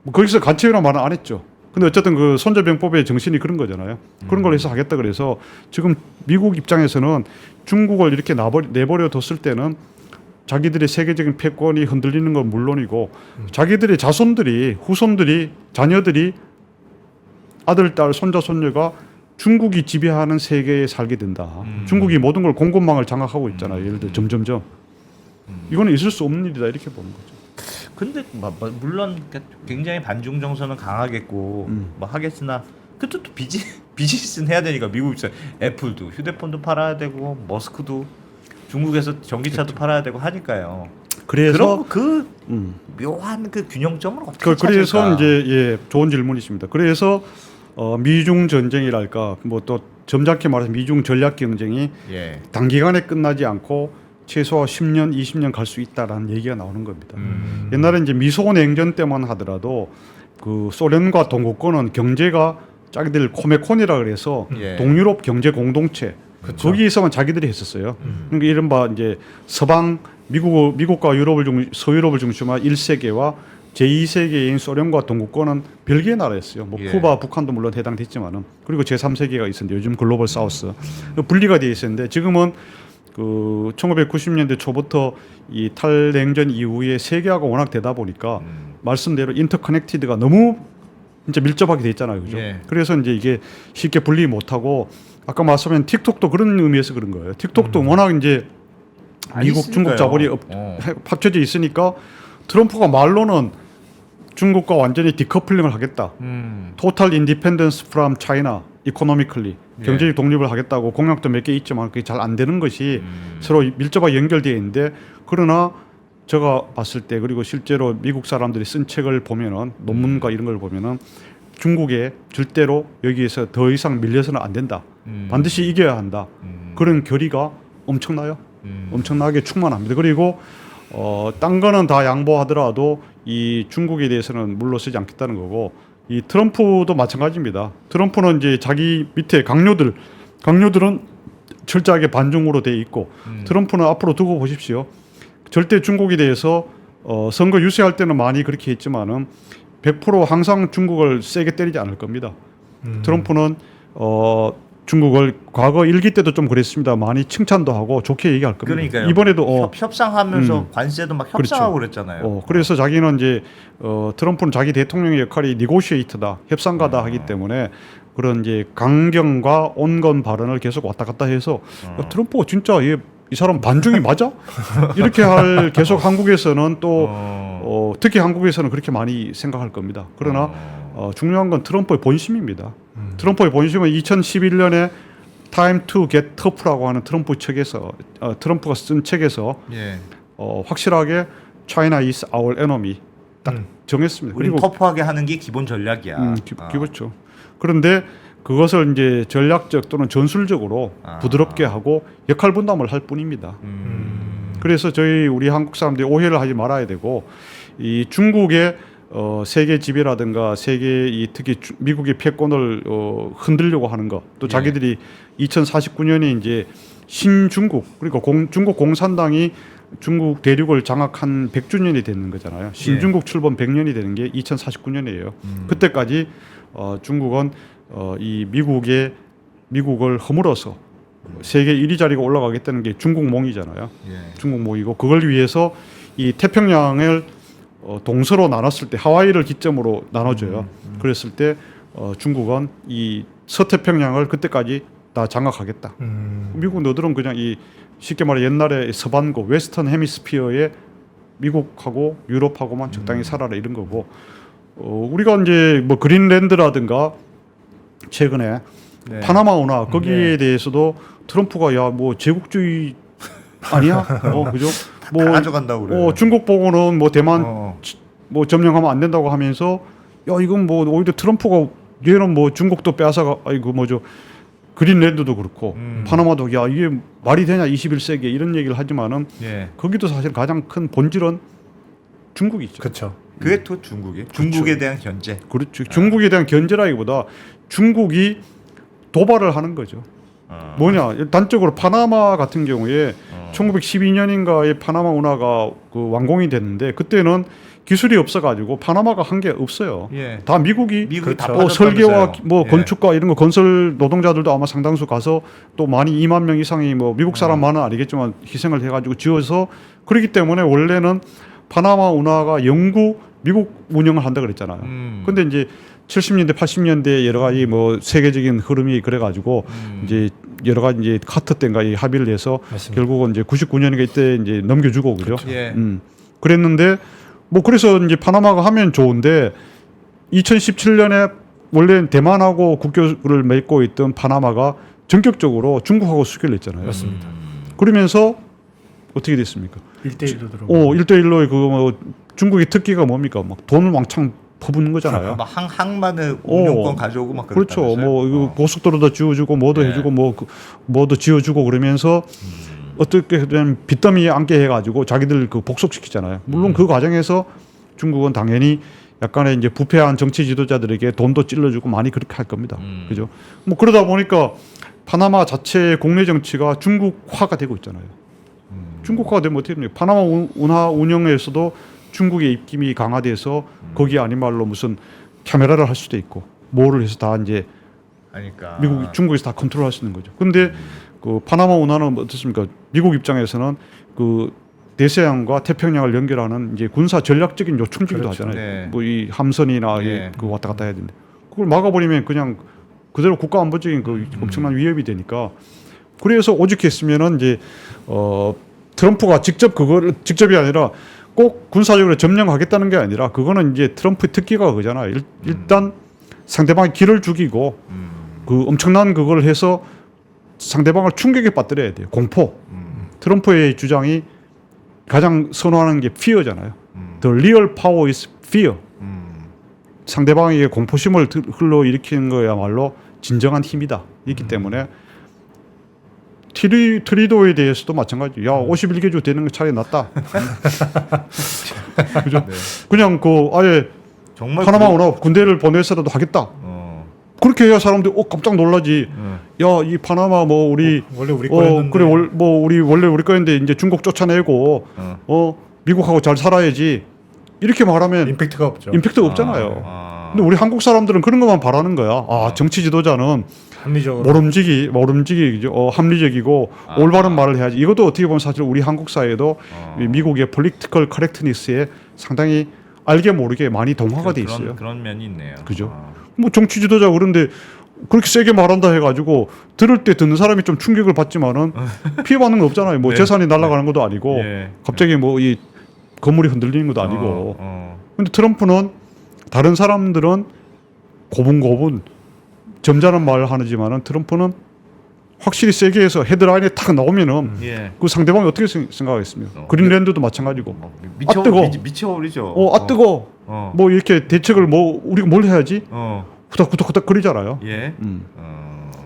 뭐 거기서 간첩이라는 말은 안 했죠. 근데 어쨌든 그 손자병법의 정신이 그런 거잖아요. 그런 걸 해서 하겠다 그래서 지금 미국 입장에서는 중국을 이렇게 내버려 뒀을 때는 자기들의 세계적인 패권이 흔들리는 건 물론이고 자기들의 자손들이 후손들이 자녀들이 아들, 딸, 손자, 손녀가 중국이 지배하는 세계에 살게 된다. 중국이 모든 걸 공급망을 장악하고 있잖아요. 예를 들어 점점점. 이거는 있을 수 없는 일이다 이렇게 보는 거죠. 근데 물론 굉장히 반중 정서는 강하겠고 뭐 하겠으나 그것도 또 비즈니스는 해야 되니까 미국 입장 애플도 휴대폰도 팔아야 되고 머스크도 중국에서 전기차도 팔아야 되고 하니까요. 그래서 그런 묘한 그 균형점을 어떻게 그래서 찾을까? 이제 예, 좋은 질문이십니다. 그래서 미중 전쟁이랄까 뭐 또 점잖게 말해서 미중 전략 경쟁이 예. 단기간에 끝나지 않고 최소 10년, 20년 갈 수 있다라는 얘기가 나오는 겁니다. 옛날에 이제 미소 냉전 때만 하더라도 그 소련과 동구권은 경제가 자기들 코메콘이라 그래서 예. 동유럽 경제 공동체 거기에서만 자기들이 했었어요. 그러니까 이른바 이제 서방 미국과 서유럽을 중심한 1세계와 제2세계인 소련과 동구권은 별개의 나라였어요. 뭐 예. 쿠바, 북한도 물론 해당됐지만은 그리고 제3세계가 있었는데 요즘 글로벌 사우스 분리가 돼 있었는데 지금은 그 1990년대 초부터 이 탈냉전 이후에 세계화가 워낙 되다 보니까 말씀대로 인터커넥티드가 너무 진짜 밀접하게 돼 있잖아요, 그죠? 예. 그래서 이제 이게 쉽게 분리 못하고 아까 말씀한 틱톡도 그런 의미에서 그런 거예요. 틱톡도 워낙 이제 미국, 중국 자본이 합쳐져 있으니까 트럼프가 말로는 중국과 완전히 디커플링을 하겠다. Total Independence from China economically 경제적 독립을 하겠다고 공약도 몇 개 있지만 그게 잘 안 되는 것이 서로 밀접하게 연결되어 있는데 그러나 제가 봤을 때 그리고 실제로 미국 사람들이 쓴 책을 보면은 논문과 이런 걸 보면은 중국에 절대로 여기에서 더 이상 밀려서는 안 된다. 반드시 이겨야 한다. 그런 결의가 엄청나요. 엄청나게 충만합니다. 그리고 딴 거는 다 양보하더라도 이 중국에 대해서는 물러서지 않겠다는 거고 이 트럼프도 마찬가지입니다. 트럼프는 이제 자기 밑에 강요들은 철저하게 반중으로 돼 있고 트럼프는 앞으로 두고 보십시오. 절대 중국에 대해서 선거 유세할 때는 많이 그렇게 했지만은 100% 항상 중국을 세게 때리지 않을 겁니다. 트럼프는 중국을 과거 일기 때도 좀 그랬습니다. 많이 칭찬도 하고 좋게 얘기할 겁니다. 그러니까요. 이번에도 협상하면서 관세도 막 협상하고 그렇죠. 그랬잖아요. 그래서 자기는 이제 트럼프는 자기 대통령의 역할이 니고시에이터다, 협상가다 하기 때문에 그런 이제 강경과 온건 발언을 계속 왔다 갔다 해서 트럼프가 진짜 이 사람 반중이 맞아? 이렇게 할 계속 한국에서는 또 특히 한국에서는 그렇게 많이 생각할 겁니다. 그러나 중요한 건 트럼프의 본심입니다. 트럼프의 본심은 2011년에 Time to Get Tough라고 하는 트럼프 책에서 트럼프가 쓴 책에서 예. 확실하게 China is our enemy 딱 정했습니다. 우리 터프하게 하는 게 기본 전략이야. 그렇죠. 그런데 그것을 이제 전략적 또는 전술적으로 부드럽게 하고 역할 분담을 할 뿐입니다. 그래서 우리 한국 사람들이 오해를 하지 말아야 되고 이 중국의 세계 지배라든가 세계 특히 미국의 패권을 흔들려고 하는 것 또 자기들이 2049년에 이제 신중국 그리고 중국 공산당이 중국 대륙을 장악한 100주년이 되는 거잖아요. 신중국 출범 100년이 되는 게 2049년이에요. 그때까지 중국은 이 미국을 허물어서 세계 1위 자리가 올라가겠다는 게 중국몽이잖아요. 예. 중국몽이고 그걸 위해서 이 태평양을 동서로 나눴을 때 하와이를 기점으로 나눠줘요. 그랬을 때 중국은 이 서태평양을 그때까지 다 장악하겠다. 미국 너들은 그냥 이 쉽게 말해 옛날에 서반구 웨스턴 헤미스피어에 미국하고 유럽하고만 적당히 살아라 이런 거고 우리가 이제 뭐 그린랜드라든가 최근에 네. 파나마 운하 거기에 대해서도 트럼프가 야 뭐 제국주의 아니야? 그죠? 뭐 가져간다고 그래요. 중국 보고는 뭐 대만 뭐 점령하면 안 된다고 하면서 야 이건 뭐 오히려 트럼프가 얘는 뭐 중국도 빼앗아가 아이고 뭐죠 그린랜드도 그렇고 파나마도 야 이게 말이 되냐 21세기에 이런 얘기를 하지만은 예. 거기도 사실 가장 큰 본질은 중국이죠. 그렇죠. 그게 또 중국에 대한 견제. 그렇죠. 중국에 대한 견제라기보다 중국이 도발을 하는 거죠. 뭐냐 단적으로 파나마 같은 경우에 1912년인가에 파나마 운하가 그 완공이 됐는데 그때는 기술이 없어가지고 파나마가 한 게 없어요. 예. 다 미국이 다 설계와 빠졌다면서요. 뭐 예. 건축과 이런 거 건설 노동자들도 아마 상당수 가서 또 많이 2만 명 이상이 뭐 미국 사람만은 아니겠지만 희생을 해가지고 지어서 그렇기 때문에 원래는 파나마 운하가 영구 미국 운영을 한다 그랬잖아요. 근데 이제 70년대 80년대 여러 가지 뭐 세계적인 흐름이 그래가지고 이제 여러 가지 이제 카터 때인가 이 합의를 해서 맞습니다. 결국은 이제 99년인가 이때 이제 넘겨주고 그죠. 예. 그랬는데 뭐 그래서 이제 파나마가 하면 좋은데 2017년에 원래 대만하고 국교를 맺고 있던 파나마가 전격적으로 중국하고 수교를 했잖아요. 맞습니다. 그러면서 어떻게 됐습니까? 1대1로 들어. 1대1로의 그 뭐 중국의 특기가 뭡니까? 막 돈을 왕창 퍼붓는 거잖아요. 막 항만의 운영권 가져오고 막 그렇죠. 그랬다면서요? 뭐 이거 고속도로도 지어주고 뭐도 네. 해주고 뭐도 지어주고 그러면서 어떻게든 빚더미에 앉게 해가지고 자기들 그 복속시키잖아요. 물론 그 과정에서 중국은 당연히 약간의 이제 부패한 정치 지도자들에게 돈도 찔러주고 많이 그렇게 할 겁니다. 그죠? 뭐 그러다 보니까 파나마 자체의 국내 정치가 중국화가 되고 있잖아요. 중국화가 되면 어떻게 됩니까? 파나마 운하 운영에서도 중국의 입김이 강화돼서 거기 아닌 말로 무슨 카메라를 할 수도 있고 뭐를 해서 다 이제 그러니까 중국에서 다 컨트롤할 수 있는 거죠. 근데 그 파나마 운하는 어떻습니까? 미국 입장에서는 그 대서양과 태평양을 연결하는 이제 군사 전략적인 요충지기도 그렇죠. 하잖아요. 네. 뭐 이 함선이나 네. 그 왔다 갔다 해야 되는데 그걸 막아버리면 그냥 그대로 국가 안보적인 그 엄청난 위협이 되니까 그래서 오죽했으면은 이제 트럼프가 직접이 아니라 꼭 군사적으로 점령하겠다는 게 아니라 그거는 이제 트럼프의 특기가 그거잖아. 일단 상대방의 기를 죽이고 그 엄청난 그걸 해서 상대방을 충격에 빠뜨려야 돼요. 공포. 트럼프의 주장이 가장 선호하는 게 fear잖아요. The real power is fear. 상대방에게 공포심을 흘러일으키는 거야말로 진정한 힘이다. 있기 때문에 트리도에 대해서도 마찬가지. 야, 51개주 되는 게 차라리 낫다. 그죠? 그냥 그 아예 정말 파나마 운하 군대를 보내서라도 하겠다. 그렇게 해야 사람들이 깜짝 놀라지. 야, 이 파나마 뭐 우리 원래 우리 거였는데. 그래 뭐 우리 원래 우리 거였는데 이제 중국 쫓아내고 미국하고 잘 살아야지. 이렇게 말하면 임팩트가 없죠. 임팩트가 없잖아요. 근데 우리 한국 사람들은 그런 것만 바라는 거야. 아, 정치 지도자는 합리적으로 모름지기죠. 합리적이고 올바른 말을 해야지. 이것도 어떻게 보면 사실 우리 한국 사회도 미국의 political correctness에 상당히 알게 모르게 많이 동화가 돼 있어요. 그런 면이 있네요. 그죠? 뭐 정치 지도자 그런데 그렇게 세게 말한다 해가지고 들을 때 듣는 사람이 좀 충격을 받지만은 피해받는 건 없잖아요. 뭐 네. 재산이 날아가는 것도 아니고 예. 갑자기 뭐 이 건물이 흔들리는 것도 아니고. 근데 트럼프는 다른 사람들은 고분고분 점잖은 말을 하지만은 트럼프는 확실히 세게 해서 헤드라인에 탁 나오면은 예. 그 상대방이 어떻게 생각하겠습니까? 그린랜드도 마찬가지고. 미쳐 뜨거. 미쳐버리죠. 아 뜨거. 뭐 이렇게 대책을 뭐 우리가 뭘 해야지? 후닥후닥후닥 거리잖아요. 예.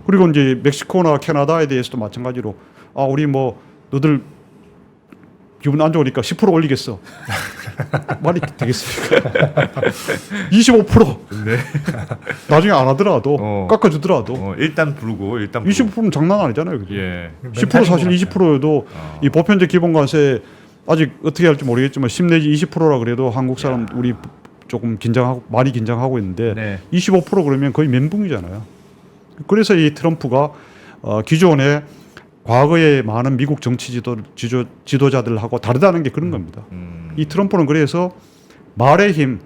그리고 이제 멕시코나 캐나다에 대해서도 마찬가지로 아 우리 뭐 너들 기분 안 좋으니까 10% 올리겠어. 말이 되겠습니까? 25%. 네. 나중에 안 하더라도 깎아주더라도 일단 부르고 20%는 장난 아니잖아요. 그죠? 예. 10% 사실 20%여도 이 보편적 기본관세 아직 어떻게 할지 모르겠지만 10 내지 20%라 그래도 한국 사람 우리 조금 긴장하고 많이 긴장하고 있는데 네. 25% 그러면 거의 멘붕이잖아요. 그래서 이 트럼프가 기존에 과거에 많은 미국 정치 지도자들하고 다르다는 게 그런 겁니다. 이 트럼프는 그래서 말의 힘,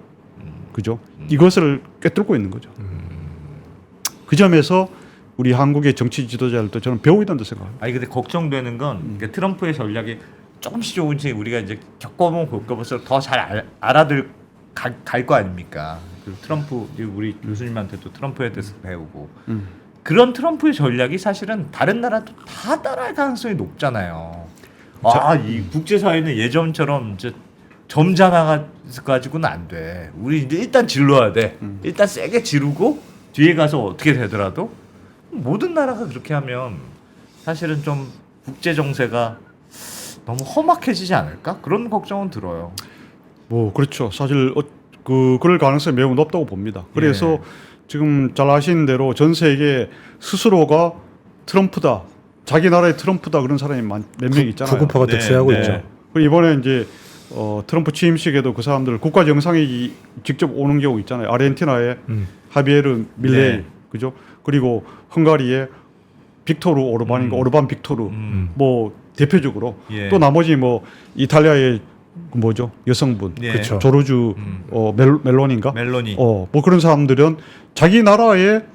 그죠? 이것을 꿰뚫고 있는 거죠. 그 점에서 우리 한국의 정치 지도자들도 저는 배워야 된다고 생각합니다. 아니 근데 걱정되는 건 그러니까 트럼프의 전략이 조금씩 우리가 이제 겪어보면 겪어볼수록 더 잘 알아들 갈 거 아닙니까? 그 트럼프 우리 교수님한테도 트럼프에 대해서 배우고 그런 트럼프의 전략이 사실은 다른 나라도 다 따라할 가능성이 높잖아요. 이 국제사회는 예전처럼 이제 점잖아 가지고는 안 돼. 우리 이제 일단 질러야 돼. 일단 세게 지르고 뒤에 가서 어떻게 되더라도 모든 나라가 그렇게 하면 사실은 좀 국제 정세가 너무 험악해지지 않을까? 그런 걱정은 들어요. 뭐 그렇죠. 사실 그럴 가능성이 매우 높다고 봅니다. 그래서 지금 잘 아시는 대로 전 세계 스스로가 트럼프다, 자기 나라의 트럼프다 그런 사람이 몇 명 있잖아요. 구구파가 득세하고 네. 있죠. 그리고 이번에 이제 트럼프 취임식에도 그 사람들 국가 정상이 직접 오는 경우 있잖아요. 아르헨티나의 하비에르 밀레이, 네. 그죠? 그리고 헝가리의 빅토르 오르반인가 오르반 빅토르, 뭐 대표적으로 예. 또 나머지 뭐 이탈리아의 뭐죠 여성분, 예. 그렇죠. 조르주 멜로니인가? 멜로니. 뭐 그런 사람들은 자기 나라의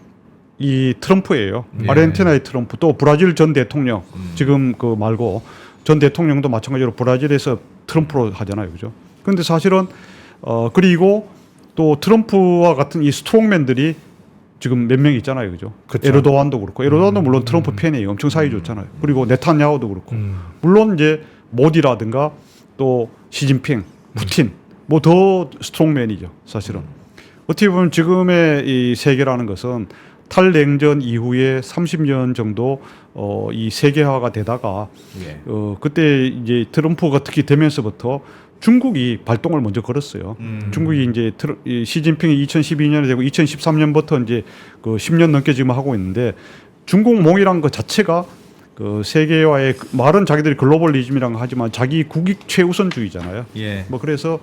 이 트럼프예요. 예. 아르헨티나의 트럼프, 또 브라질 전 대통령 지금 그 말고 전 대통령도 마찬가지로 브라질에서 트럼프로 하잖아요, 그죠? 그런데 사실은 그리고 또 트럼프와 같은 이 스트롱맨들이 지금 몇 명 있잖아요, 그죠? 그쵸. 에르도안도 그렇고, 에르도안도 물론 트럼프 팬이에요, 엄청 사이 좋잖아요. 그리고 네탄야후도 그렇고, 물론 이제 모디라든가 또 시진핑, 푸틴, 뭐 더 스트롱맨이죠, 사실은. 어떻게 보면 지금의 이 세계라는 것은 탈냉전 이후에 30년 정도 이 세계화가 되다가 예. 그때 이제 트럼프가 특히 되면서부터 중국이 발동을 먼저 걸었어요. 중국이 이제 시진핑이 2012년에 되고 2013년부터 이제 그 10년 넘게 지금 하고 있는데 중국몽이란 것 자체가 그 세계화의 말은 자기들이 글로벌리즘이라는 거 하지만 자기 국익 최우선주의잖아요. 예. 뭐 그래서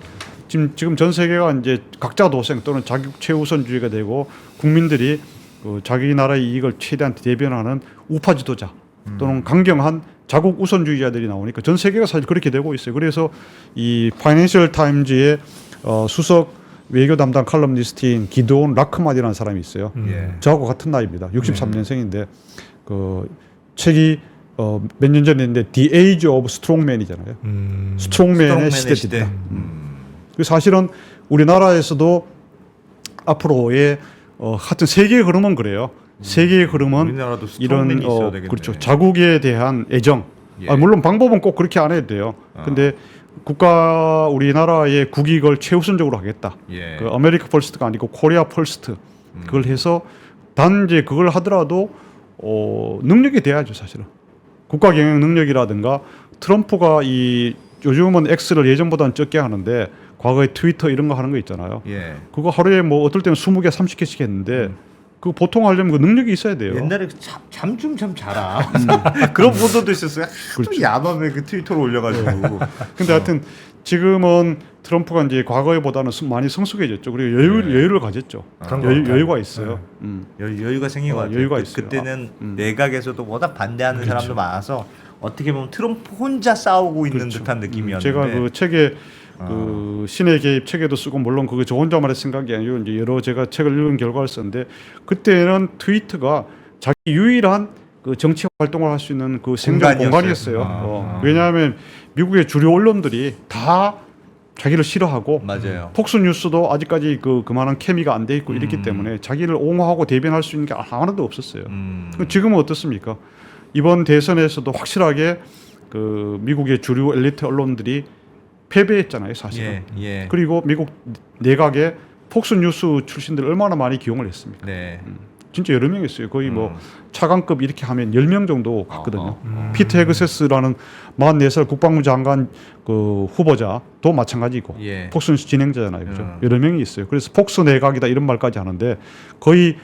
지금 전 세계가 이제 각자 도생 또는 자기 최우선주의가 되고 국민들이 그 자기 나라의 이익을 최대한 대변하는 우파 지도자 또는 강경한 자국 우선주의자들이 나오니까 전 세계가 사실 그렇게 되고 있어요. 그래서 이 파이낸셜 타임즈의 수석 외교 담당 칼럼니스트인 기드온 라크만이라는 사람이 있어요. 예. 저하고 같은 나이입니다. 63년생인데 그 책이 몇 년 전에 했는데 The Age of Strongman이잖아요. 스트롱맨의 시대입니다. 그 사실은 우리나라에서도 앞으로의 하여튼 세계의 흐름은 그래요. 세계의 흐름은 우리나라도 이런 스트롱맨이 있어야 되겠네. 그렇죠. 자국에 대한 애정. 예. 물론 방법은 꼭 그렇게 안 해도 돼요. 근데 우리나라의 국익을 최우선적으로 하겠다. 예. 그 아메리카 퍼스트가 아니고 코리아 퍼스트 그걸 해서 단지 그걸 하더라도 능력이 돼야죠 사실은. 국가 경영 능력이라든가 트럼프가 요즘은 X를 예전보다는 적게 하는데 과거에 트위터 이런 거 하는 거 있잖아요. 예. 그거 하루에 뭐 어떨 때는 20개, 30개씩 했는데 그거 보통 하려면 그 능력이 있어야 돼요. 옛날에 잠 좀 참 자라. 그런 보도도 있었어요. 하도 야밤에 그 트위터로 올려가지고. 근데 하여튼 지금은 트럼프가 이제 과거에보다는 많이 성숙해졌죠. 그리고 여유를 가졌죠. 그런 것 같아요. 여유가 있어요. 여유가 생긴 것 같아요. 여유가 있어요. 그때는 내각에서도 워낙 반대하는 사람도 많아서 어떻게 보면 트럼프 혼자 싸우고 있는 듯한 느낌이었는데. 제가 그 책에 그 신의 개입 책에도 쓰고 물론 그게 저 혼자만의 생각이 아니고 이제 여러 제가 책을 읽은 결과를 썼는데 그때는 트위터가 자기 유일한 그 정치 활동을 할 수 있는 그 생존 공간이었어요. 왜냐하면 미국의 주류 언론들이 다 자기를 싫어하고 맞아요. 폭스 뉴스도 아직까지 그만한 케미가 안 돼 있고 이랬기 때문에 자기를 옹호하고 대변할 수 있는 게 하나도 없었어요. 지금은 어떻습니까? 이번 대선에서도 확실하게 그 미국의 주류 엘리트 언론들이 패배했잖아요, 사실은. 예. 그리고 미국 내각에 폭스 뉴스 출신들 얼마나 많이 기용을 했습니까? 네. 진짜 여러 명 있어요. 거의 뭐 차관급 이렇게 하면 10명 정도 갔거든요. 피트 헤그세스라는 44살 국방부 장관 그 후보자도 마찬가지고 예. 폭스 진행자잖아요. 그죠? 여러 명이 있어요. 그래서 폭스 내각이다 이런 말까지 하는데 거의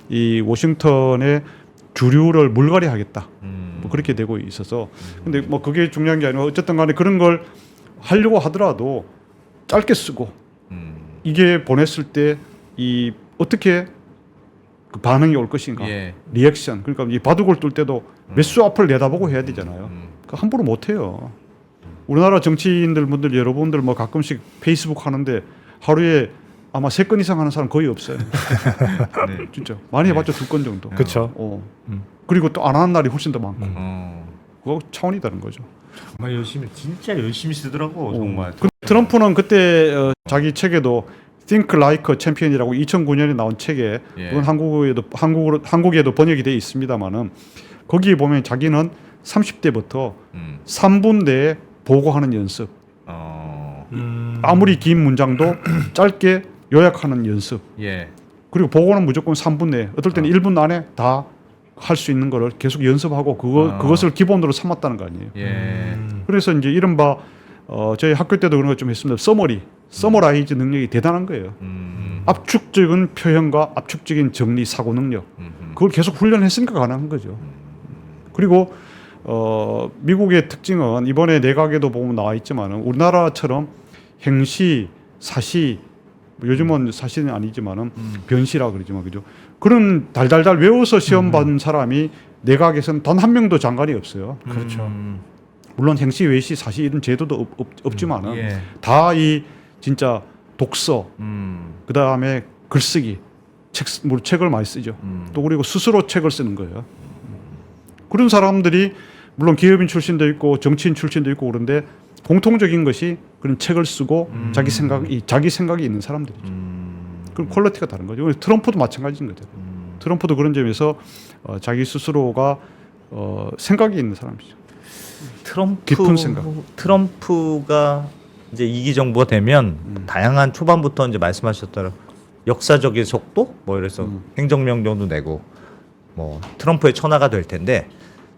이 워싱턴의 주류를 물갈이 하겠다. 뭐 그렇게 되고 있어서 근데 뭐 그게 중요한 게 아니고 어쨌든 간에 그런 걸 하려고 하더라도 짧게 쓰고 이게 보냈을 때 이 어떻게 그 반응이 올 것인가 예. 리액션 그러니까 이 바둑을 뚫 때도 몇 수 앞을 내다보고 해야 되잖아요. 그 함부로 못 해요. 우리나라 정치인들 분들 여러분들 뭐 가끔씩 페이스북 하는데 하루에 아마 3건 이상 하는 사람 거의 없어요. 네. 진짜 많이 해봤자 2건 정도. 그렇죠. 그리고 또 안 하는 날이 훨씬 더 많고 어. 그거 차원이 다른 거죠. 정말 진짜 열심히 쓰더라고 정말. 트럼프는 그때 자기 책에도 Think Like a Champion이라고 2009년에 나온 책에 예. 그건 한국에도 번역이 돼 있습니다만은 거기에 보면 자기는 30대부터 3분 내에 보고하는 연습. 아무리 긴 문장도 짧게 요약하는 연습. 예. 그리고 보고는 무조건 3분 내에 어떨 때는 1분 안에 다 할 수 있는 거를 계속 연습하고 그것을 기본으로 삼았다는 거 아니에요. 예. 그래서 이제 이른바 저희 학교 때도 그런 거 좀 했습니다. 서머라이즈 능력이 대단한 거예요. 압축적인 표현과 압축적인 정리 사고 능력. 그걸 계속 훈련했으니까 가능한 거죠. 그리고 미국의 특징은 이번에 내각에도 보면 나와 있지만은 우리나라처럼 행시, 사시 요즘은 사시는 아니지만은 변시라 그러지만 그죠. 그런 달달달 외워서 시험 본 사람이 내각에서는 단 한 명도 장관이 없어요. 그렇죠. 물론 행시, 외시, 사시 이런 제도도 없지만은 예. 다 이 진짜 독서, 그 다음에 글쓰기, 책을 많이 쓰죠. 또 그리고 스스로 책을 쓰는 거예요. 그런 사람들이 물론 기업인 출신도 있고 정치인 출신도 있고 그런데 공통적인 것이 그런 책을 쓰고 자기 생각이 있는 사람들이죠. 그 퀄리티가 다른 거죠. 트럼프도 마찬가지인 거죠. 트럼프도 그런 점에서 자기 스스로가 생각이 있는 사람이죠. 깊은 생각. 트럼프가 이제 2기 정부가 되면 다양한 초반부터 이제 말씀하셨던 역사적인 속도 뭐 이래서 행정명령도 내고 뭐 트럼프의 천하가 될 텐데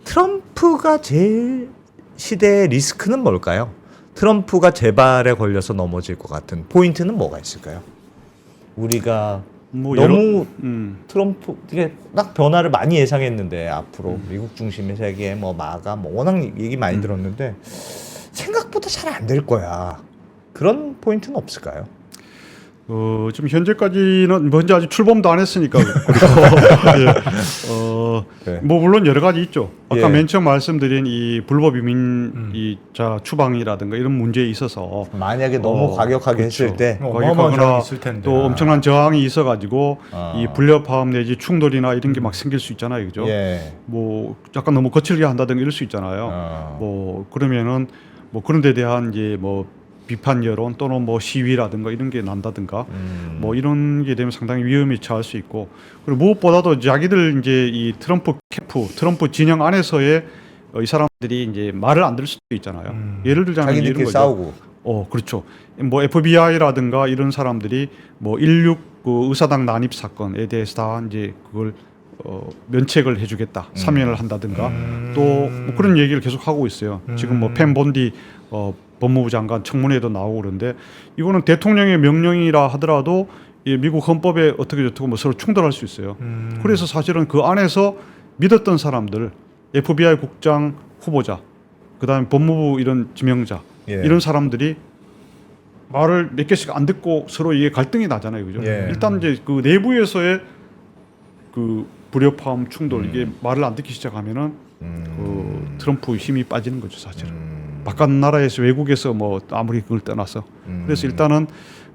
트럼프가 제일 시대의 리스크는 뭘까요? 트럼프가 재발에 걸려서 넘어질 것 같은 포인트는 뭐가 있을까요? 우리가 뭐 너무 트럼프 이게 딱 변화를 많이 예상했는데 앞으로 미국 중심의 세계 뭐 마가 뭐 워낙 얘기 많이 들었는데 생각보다 잘 안 될 거야. 그런 포인트는 없을까요? 지금 현재까지는 현재 아직 출범도 안 했으니까 그리고 네. 뭐 물론 여러 가지 있죠. 아까 예. 맨 처음 말씀드린 이 불법 이민 이자 추방이라든가 이런 문제에 있어서 만약에 너무 과격하게 그렇죠. 했을 때 어마어마한 과격하거나 저항이 있을 텐데. 또 엄청난 저항이 있어가지고 아. 이 불협화음 내지 충돌이나 이런 게 막 생길 수 있잖아요, 그죠? 예. 뭐 약간 너무 거칠게 한다든가 이럴 수 있잖아요. 뭐 그러면은 뭐 그런 데 대한 이제 뭐 비판 여론 또는 뭐 시위라든가 이런 게 난다든가 뭐 이런 게 되면 상당히 위험에 처할 수 있고 그리고 무엇보다도 자기들 이제 이 트럼프 캠프 트럼프 진영 안에서의 이 사람들이 이제 말을 안 들을 수도 있잖아요. 예를 들자면 이런 자기들끼리 거죠. 싸우고. 그렇죠. 뭐 FBI라든가 이런 사람들이 뭐 16 그 의사당 난입 사건에 대해서 다 이제 그걸 면책을 해주겠다, 사면을 한다든가 또뭐 그런 얘기를 계속 하고 있어요. 지금 뭐 펜 본디 법무부 장관 청문회도 나오고 그런데 이거는 대통령의 명령이라 하더라도 이 미국 헌법에 어떻게 저떻게 뭐 서로 충돌할 수 있어요. 그래서 사실은 그 안에서 믿었던 사람들, FBI 국장 후보자, 그다음에 법무부 이런 지명자 예. 이런 사람들이 말을 몇 개씩 안 듣고 서로 이게 갈등이 나잖아요, 그죠? 예. 일단 이제 그 내부에서의 그 불협화음 충돌 이게 말을 안 듣기 시작하면은 그 트럼프 힘이 빠지는 거죠, 사실은. 바깥 나라에서 외국에서 뭐 아무리 그걸 떠나서 그래서 일단은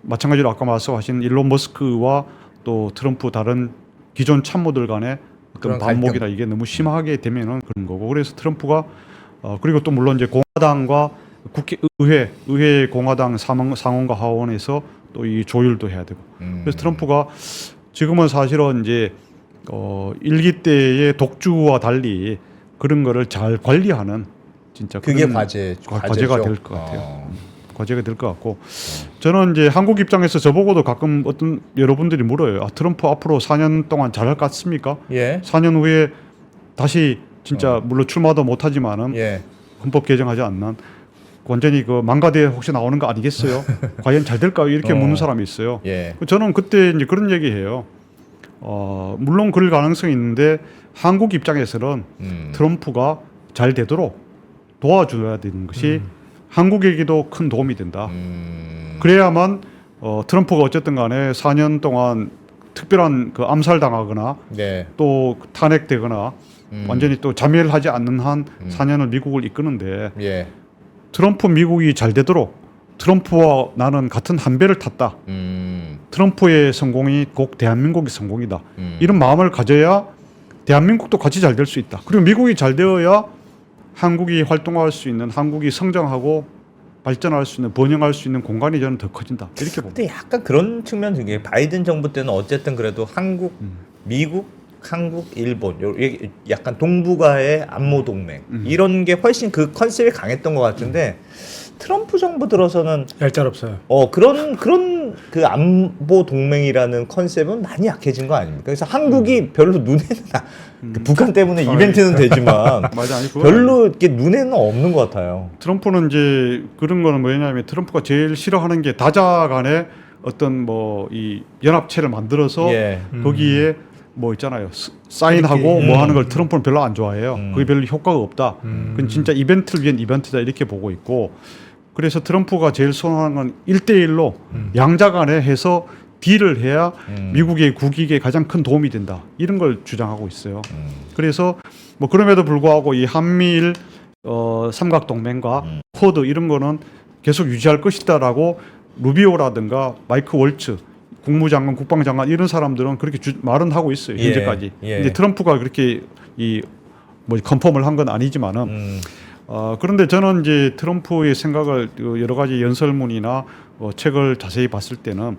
마찬가지로 아까 말씀하신 일론 머스크와 또 트럼프 다른 기존 참모들 간의 어떤 그런 반목이나 이게 너무 심하게 되면은 그런 거고 그래서 트럼프가 그리고 또 물론 이제 공화당과 의회 공화당 상원과 하원에서 또 이 조율도 해야 되고 그래서 트럼프가 지금은 사실은 이제 일기 때의 독주와 달리 그런 거를 잘 관리하는 진짜 그게 그런 과제가 될 것 같아요. 과제가 될 것 같고 저는 이제 한국 입장에서 저보고도 가끔 어떤 여러분들이 물어요. 트럼프 앞으로 4년 동안 잘할 것 같습니까? 예. 4년 후에 다시 진짜 물론 출마도 못하지만은 예. 헌법 개정하지 않는 완전히 그 망가대 혹시 나오는 거 아니겠어요? 과연 잘 될까요? 이렇게 묻는 사람이 있어요. 예. 저는 그때 이제 그런 얘기해요. 물론 그럴 가능성이 있는데 한국 입장에서는 트럼프가 잘 되도록 도와줘야 되는 것이 한국에게도 큰 도움이 된다. 그래야만 트럼프가 어쨌든 간에 4년 동안 특별한 그 암살당하거나 네. 또 탄핵되거나 완전히 또 자멸하지 않는 한 4년을 미국을 이끄는데 예. 트럼프 미국이 잘 되도록 트럼프와 나는 같은 한 배를 탔다. 트럼프의 성공이 꼭 대한민국의 성공이다. 이런 마음을 가져야 대한민국도 같이 잘 될 수 있다. 그리고 미국이 잘 되어야 한국이 활동할 수 있는 한국이 성장하고 발전할 수 있는 번영할 수 있는 공간이 저는 더 커진다. 이렇게 봅니다. 근데 약간 그런 측면도 이게 바이든 정부 때는 어쨌든 그래도 한국, 미국, 한국, 일본 이게 약간 동북아의 안보 동맹 이런 게 훨씬 그 컨셉이 강했던 것 같은데 트럼프 정부 들어서는 얄짤없어요. 그런 그 안보 동맹이라는 컨셉은 많이 약해진 거 아닙니까? 그래서 한국이 별로 눈에는 북한 때문에 이벤트는 되지만 맞아, 아니, 별로 이렇게 눈에는 없는 것 같아요. 트럼프는 이제 그런 거는 뭐냐면 트럼프가 제일 싫어하는 게 다자 간에 어떤 뭐 이 연합체를 만들어서 예. 거기에 뭐 있잖아요. 사인하고 뭐 하는 걸 트럼프는 별로 안 좋아해요. 그게 별로 효과가 없다. 그건 진짜 이벤트를 위한 이벤트다 이렇게 보고 있고 그래서 트럼프가 제일 선호하는 건 1대1로 양자 간에 해서 딜을 해야 미국의 국익에 가장 큰 도움이 된다. 이런 걸 주장하고 있어요. 그래서 뭐 그럼에도 불구하고 이 한미일 삼각동맹과 쿼드 이런 거는 계속 유지할 것이다라고 루비오라든가 마이크 월츠 국무장관, 국방장관 이런 사람들은 그렇게 말은 하고 있어요. 예, 현재까지. 예. 근데 트럼프가 그렇게 뭐 컨펌을 한 건 아니지만은 그런데 저는 이제 트럼프의 생각을 여러 가지 연설문이나 책을 자세히 봤을 때는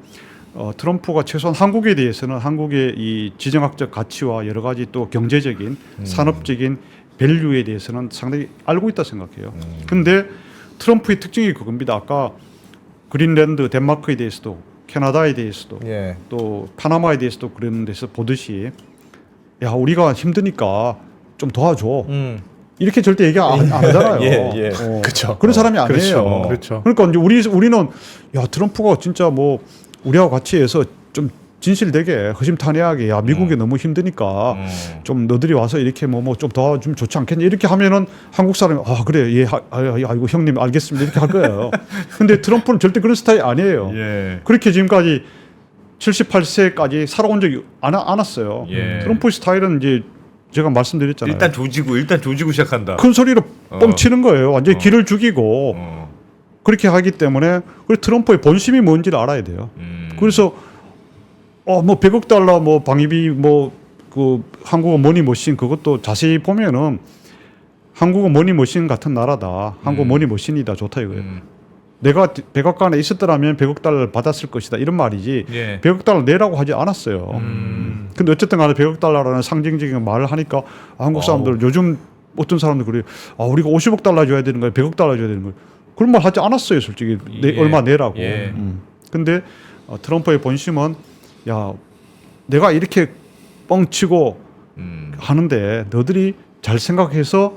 트럼프가 최소한 한국에 대해서는 한국의 이 지정학적 가치와 여러 가지 또 경제적인 산업적인 밸류에 대해서는 상당히 알고 있다 생각해요. 근데 트럼프의 특징이 그겁니다. 아까 그린랜드, 덴마크에 대해서도 캐나다에 대해서도 예. 또 파나마에 대해서도 그런 데서 보듯이 야 우리가 힘드니까 좀 도와줘. 이렇게 절대 얘기 안 하잖아요. 예. 그렇죠. 그런 사람이 아니에요. 그렇죠. 그러니까 이제 우리는 야 트럼프가 진짜 뭐 우리하고 같이 해서 좀 진실되게 허심탄회하게 야 미국이 너무 힘드니까 좀 너들이 와서 이렇게 뭐 좀 도와주면 좋지 않겠냐 이렇게 하면은 한국 사람이 그래 예 아이고 형님 알겠습니다 이렇게 할 거예요. 근데 트럼프는 절대 그런 스타일이 아니에요. 예. 그렇게 지금까지 78세까지 살아온 적이 않았어요. 예. 트럼프 스타일은 이제 제가 말씀드렸잖아요. 일단 조지고 시작한다. 큰 소리로 뻥치는 거예요. 완전히 길을 죽이고 그렇게 하기 때문에 그리고 트럼프의 본심이 뭔지를 알아야 돼요. 그래서 뭐 100억 달러 뭐 방위비 뭐 그 한국어 머니머신 그것도 자세히 보면은 한국어 머니머신 같은 나라다. 한국 머니머신이다. 좋다 이거예요. 내가 백악관에 있었더라면 100억 달러를 받았을 것이다. 이런 말이지. 예. 100억 달러 내라고 하지 않았어요. 근데 어쨌든 간에 100억 달러라는 상징적인 말을 하니까 한국 사람들은 요즘 어떤 사람들 그래요. 우리가 50억 달러 줘야 되는 거예요. 100억 달러 줘야 되는 거예요. 그런 말 하지 않았어요. 솔직히 예. 얼마 내라고. 예. 근데 트럼프의 본심은 야 내가 이렇게 뻥치고 하는데 너들이 잘 생각해서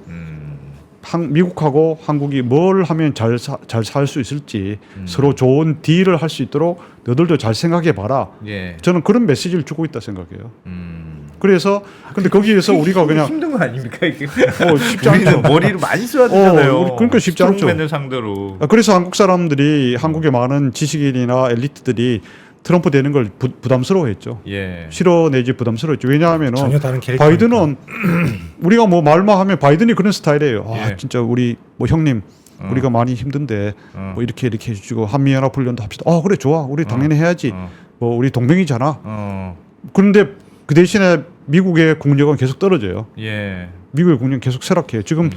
미국하고 한국이 뭘 하면 잘 살 수 있을지 서로 좋은 딜을 할 수 있도록 너들도 잘 생각해 봐라. 예. 저는 그런 메시지를 주고 있다 생각해요. 그래서 근데 거기에서 우리가 그냥 힘든 거 아닙니까 이게? 쉽지 않죠. 우리는 머리를 많이 써야 되잖아요. 그러니까 쉽지 않죠. 스트롱맨을 상대로. 그래서 한국 사람들이 한국의 많은 지식인이나 엘리트들이 트럼프 되는 걸 부담스러워했죠. 예. 싫어 내지 부담스러웠죠. 왜냐하면은 전혀 다른 캐릭터. 바이든은 우리가 뭐 말만 하면 바이든이 그런 스타일이에요. 예. 진짜 우리 뭐 형님 우리가 많이 힘든데 뭐 이렇게 해주시고 한미연합 훈련도 합시다. 그래 좋아. 우리 당연히 해야지. 뭐 우리 동맹이잖아. 그런데 그 대신에 미국의 국력은 계속 떨어져요. 예. 미국의 국력은 계속 쇠락해요. 지금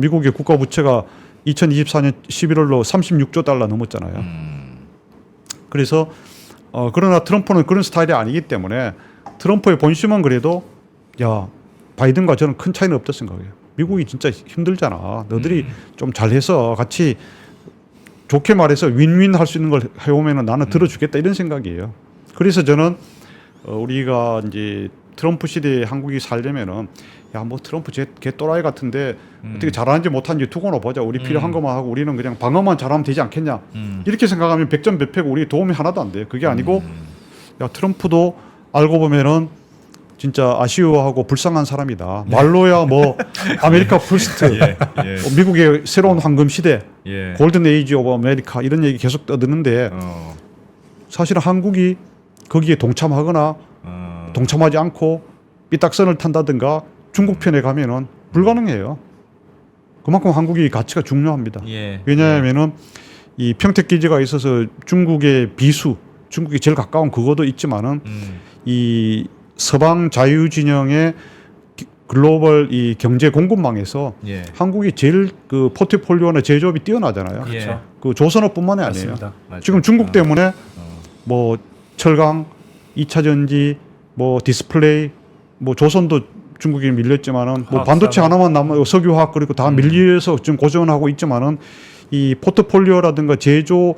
미국의 국가 부채가 2024년 11월로 36조 달러 넘었잖아요. 그래서 그러나 트럼프는 그런 스타일이 아니기 때문에 트럼프의 본심은 그래도 야 바이든과 저는 큰 차이는 없다 생각해요. 미국이 진짜 힘들잖아. 너들이 좀 잘해서 같이 좋게 말해서 윈윈 할 수 있는 걸 해오면은 나는 들어주겠다 이런 생각이에요. 그래서 저는 우리가 이제 트럼프 시대에 한국이 살려면은 야 뭐 트럼프 걔 또라이 같은데 어떻게 잘하는지 못하는지 두고나 보자. 우리 필요한 것만 하고 우리는 그냥 방어만 잘하면 되지 않겠냐. 이렇게 생각하면 백전백패고 우리 도움이 하나도 안 돼요. 그게 아니고 야 트럼프도 알고 보면은 진짜 아쉬워하고 불쌍한 사람이다. 말로야 뭐 아메리카 퍼스트, 예. 미국의 새로운 황금 시대, 예. 골든 에이지 오브 아메리카 이런 얘기 계속 떠드는데 사실은 한국이 거기에 동참하거나 동참하지 않고 삐딱선을 탄다든가 중국 편에 가면은 불가능해요. 그만큼 한국이 가치가 중요합니다. 예. 왜냐하면은 이 평택 기지가 있어서 중국의 비수, 중국이 제일 가까운 그거도 있지만은 이 서방 자유 진영의 글로벌 이 경제 공급망에서 예. 한국이 제일 그 포트폴리오나 제조업이 뛰어나잖아요. 그렇죠. 그 조선업뿐만이 아니에요. 맞습니다. 지금 중국 때문에 뭐 철강, 2차 전지, 뭐 디스플레이, 뭐 조선도 중국이 밀렸지만은 뭐 반도체 하나만 남아 석유화학 그리고 다 밀려서 지금 고전하고 있지만은 이 포트폴리오라든가 제조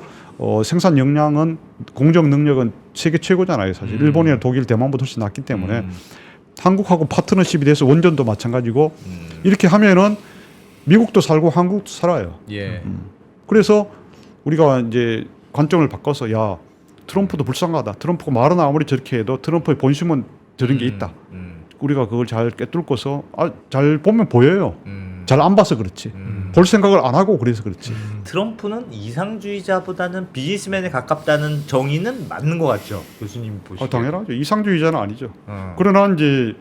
생산 역량은 공정 능력은 세계 최고잖아요. 사실 일본이나 독일, 대만보다 훨씬 낫기 때문에 한국하고 파트너십이 돼서 원전도 마찬가지고 이렇게 하면은 미국도 살고 한국도 살아요. 예. 그래서 우리가 이제 관점을 바꿔서 야 트럼프도 불쌍하다. 트럼프가 말은 아무리 저렇게 해도 트럼프의 본심은 저런 게 있다. 우리가 그걸 잘 꿰뚫고서 잘 보면 보여요. 잘 안 봐서 그렇지. 볼 생각을 안 하고 그래서 그렇지. 트럼프는 이상주의자보다는 비즈니스맨에 가깝다는 정의는 맞는 것 같죠, 교수님 보시기에. 당연하죠. 이상주의자는 아니죠. 그러나 이제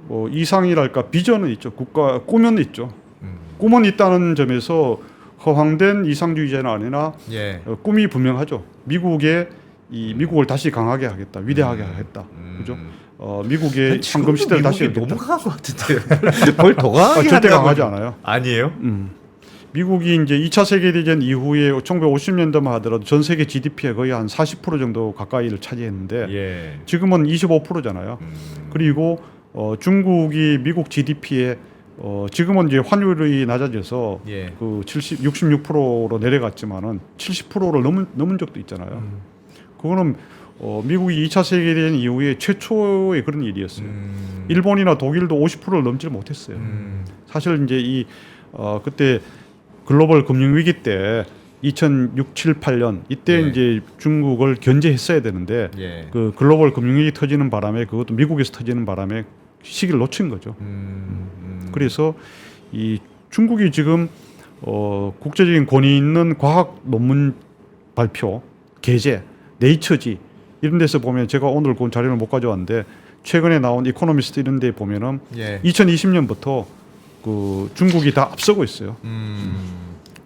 뭐 이상이랄까 비전은 있죠. 국가 꿈은 있죠. 꿈은 있다는 점에서 허황된 이상주의자는 아니나 예. 꿈이 분명하죠. 미국을 다시 강하게 하겠다, 위대하게 하겠다. 그죠? 미국의 황금 시대를 다시 너무 열겠다. 강한 것 같은데요. 뭘 더 강하게 절대 하려고 강하지 그러지. 않아요. 아니에요? 미국이 이제 2차 세계대전 이후에 1950년대만 하더라도 전 세계 GDP의 거의 한 40% 정도 가까이를 차지했는데 예. 지금은 25%잖아요. 그리고 중국이 미국 GDP에 지금은 이제 환율이 낮아져서 예. 그 66%로 내려갔지만은 70%를 넘은 적도 있잖아요. 그거는 미국이 2차 세계대전 이후에 최초의 그런 일이었어요. 일본이나 독일도 50%를 넘지 못했어요. 사실 이제 그때 글로벌 금융 위기 때 2006, 7, 8년 이때 예. 이제 중국을 견제했어야 되는데 예. 그 글로벌 금융 위기 터지는 바람에 그것도 미국에서 터지는 바람에 시기를 놓친 거죠. 그래서 이 중국이 지금 국제적인 권위 있는 과학 논문 발표, 게재, 네이처지 이런 데서 보면 제가 오늘 그 자료를 못 가져왔는데 최근에 나온 이코노미스트 이런 데 보면은 예. 2020년부터 그 중국이 다 앞서고 있어요.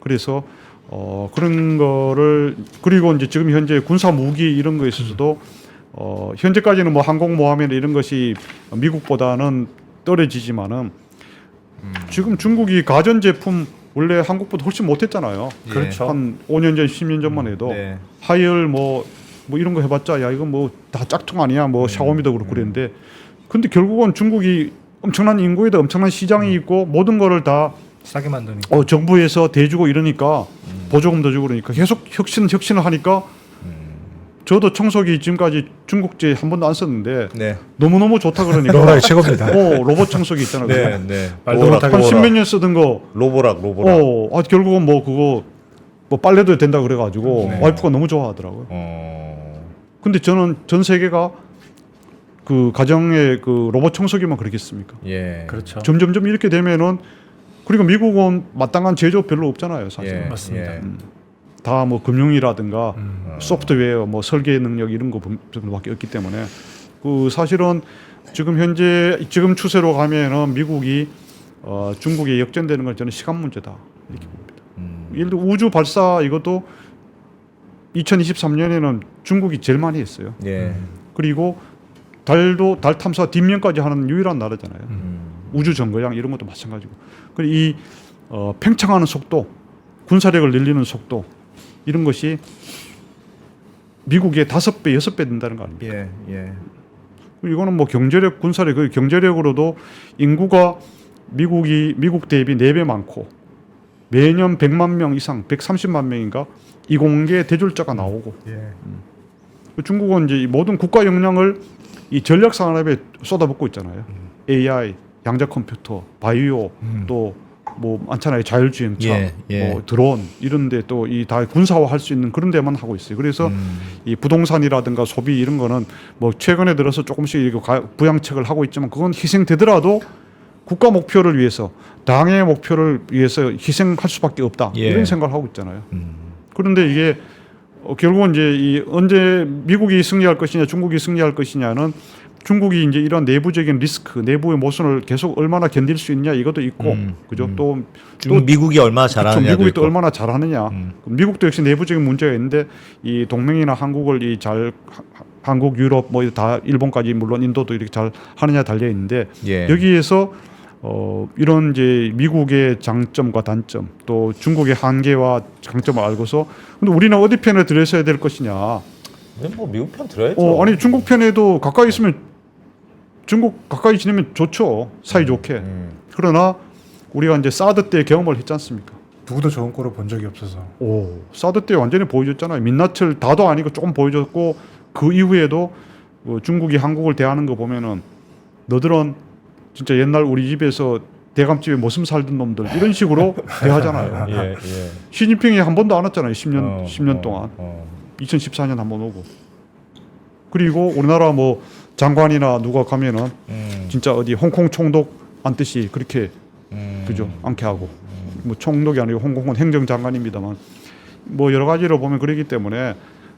그래서 그런 거를 그리고 이제 지금 현재 군사 무기 이런 거에 있어서도 현재까지는 뭐 항공모함이나 이런 것이 미국보다는 떨어지지만은 지금 중국이 가전 제품 원래 한국보다 훨씬 못했잖아요. 예. 그렇죠. 한 5년 전, 10년 전만 해도 네. 하이얼 뭐 이런 거 해봤자 야 이거 뭐 다 짝퉁 아니야 뭐 샤오미도 그렇고 그랬는데 근데 결국은 중국이 엄청난 인구에다 엄청난 시장이 있고 모든 거를 다 싸게 만드는. 정부에서 대주고 이러니까 보조금 더 주고 그러니까 계속 혁신을 하니까 저도 청소기 지금까지 중국제 한 번도 안 썼는데 네. 너무너무 좋다 그러니까 로라이 최고입니다. 로봇 청소기 있잖아요. 네. 네. 말도 로보락, 못하고 한 십몇 년 쓰던 거 로보락. 결국은 뭐 그거 뭐 빨래도 된다 그래가지고 네. 와이프가 너무 좋아하더라고요. 근데 저는 전 세계가 그 가정의 그 로봇 청소기만 그러겠습니까? 예. 그렇죠. 점점점 이렇게 되면은 그리고 미국은 마땅한 제조업 별로 없잖아요, 사실. 예. 맞습니다. 예. 다 뭐 금융이라든가 음. 소프트웨어, 뭐 설계 능력 이런 거 정도밖에 없기 때문에 그 사실은 지금 추세로 가면은 미국이 중국에 역전되는 건 저는 시간 문제다 이렇게 봅니다. 예를 들어 우주 발사 이것도 2023년에는 중국이 제일 많이 했어요. 예. 그리고 달 탐사 뒷면까지 하는 유일한 나라잖아요. 우주 정거장 이런 것도 마찬가지고. 그리고 이 팽창하는 속도, 군사력을 늘리는 속도 이런 것이 미국의 5배, 6배 된다는 거 아닙니까? 예. 예. 그리고 이거는 뭐 경제력, 군사력, 그 경제력으로도 인구가 미국 대비 4배 많고 매년 100만 명 이상, 130만 명인가 이공계 대졸자가 나오고 예. 중국은 이제 이 모든 국가 역량을 이 전략 산업에 쏟아붓고 있잖아요. AI, 양자 컴퓨터, 바이오 또 뭐 많잖아요. 자율주행차, 예, 예. 뭐 드론 이런데 또 이 다 군사화할 수 있는 그런 데만 하고 있어요. 그래서 이 부동산이라든가 소비 이런 거는 뭐 최근에 들어서 조금씩 이렇게 부양책을 하고 있지만 그건 희생되더라도 국가 목표를 위해서 당의 목표를 위해서 희생할 수밖에 없다 예. 이런 생각을 하고 있잖아요. 그런데 이게 결국은 이제 언제 미국이 승리할 것이냐 중국이 승리할 것이냐는 중국이 이제 이런 내부적인 리스크, 내부의 모순을 계속 얼마나 견딜 수 있냐 이것도 있고, 그죠? 또 미국이 얼마나 잘하느냐도 미국이 있고. 또 얼마나 잘하느냐. 미국도 역시 내부적인 문제가 있는데 이 동맹이나 한국을 한국, 유럽 뭐 다 일본까지 물론 인도도 이렇게 잘 하느냐 달려 있는데 예. 여기에서 이런 이제 미국의 장점과 단점 또 중국의 한계와 장점을 알고서 근데 우리는 어디 편에 들어서야 될 것이냐. 뭐 미국 편 들어야죠. 아니 중국 편에도 가까이 있으면 중국 가까이 지내면 좋죠. 사이 좋게. 그러나 우리가 이제 사드 때 경험을 했지 않습니까? 누구도 좋은 꼴을 본 적이 없어서. 사드 때 완전히 보여줬잖아요. 민낯을 다도 아니고 조금 보여줬고 그 이후에도 중국이 한국을 대하는 거 보면은 너들은 진짜 옛날 우리 집에서 대감집에 모습 살던 놈들 이런 식으로 대하잖아요. 예, 예. 시진핑이 한 번도 안 왔잖아요. 10년 동안. 2014년 한 번 오고. 그리고 우리나라 뭐 장관이나 누가 가면은 진짜 어디 홍콩 총독 앉듯이 그렇게 그죠? 않게 하고. 뭐 총독이 아니고 홍콩은 행정장관입니다만 뭐 여러 가지로 보면 그러기 때문에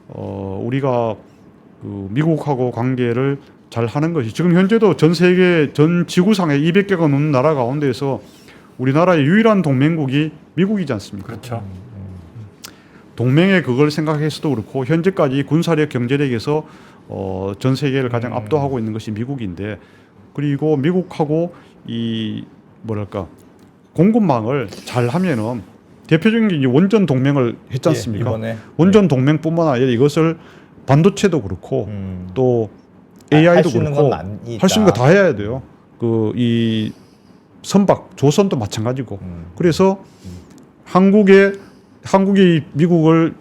우리가 그 미국하고 관계를 잘 하는 것이 지금 현재도 전 세계 전 지구상에 200개가 넘는 나라 가운데서 우리나라의 유일한 동맹국이 미국이지 않습니까? 그렇죠. 동맹의 그걸 생각해서도 그렇고 현재까지 군사력 경제력에서 전 세계를 가장 압도하고 있는 것이 미국인데 그리고 미국하고 이 뭐랄까 공급망을 잘 하면은 대표적인 게 이제 원전 동맹을 했지 않습니까? 이번에 원전 동맹뿐만 아니라 이것을 반도체도 그렇고 또 AI도 할수 있는 그렇고 건 많이 할 수 있는 거 있다. 다 해야 돼요. 그 이 선박 조선도 마찬가지고 그래서 한국이 미국을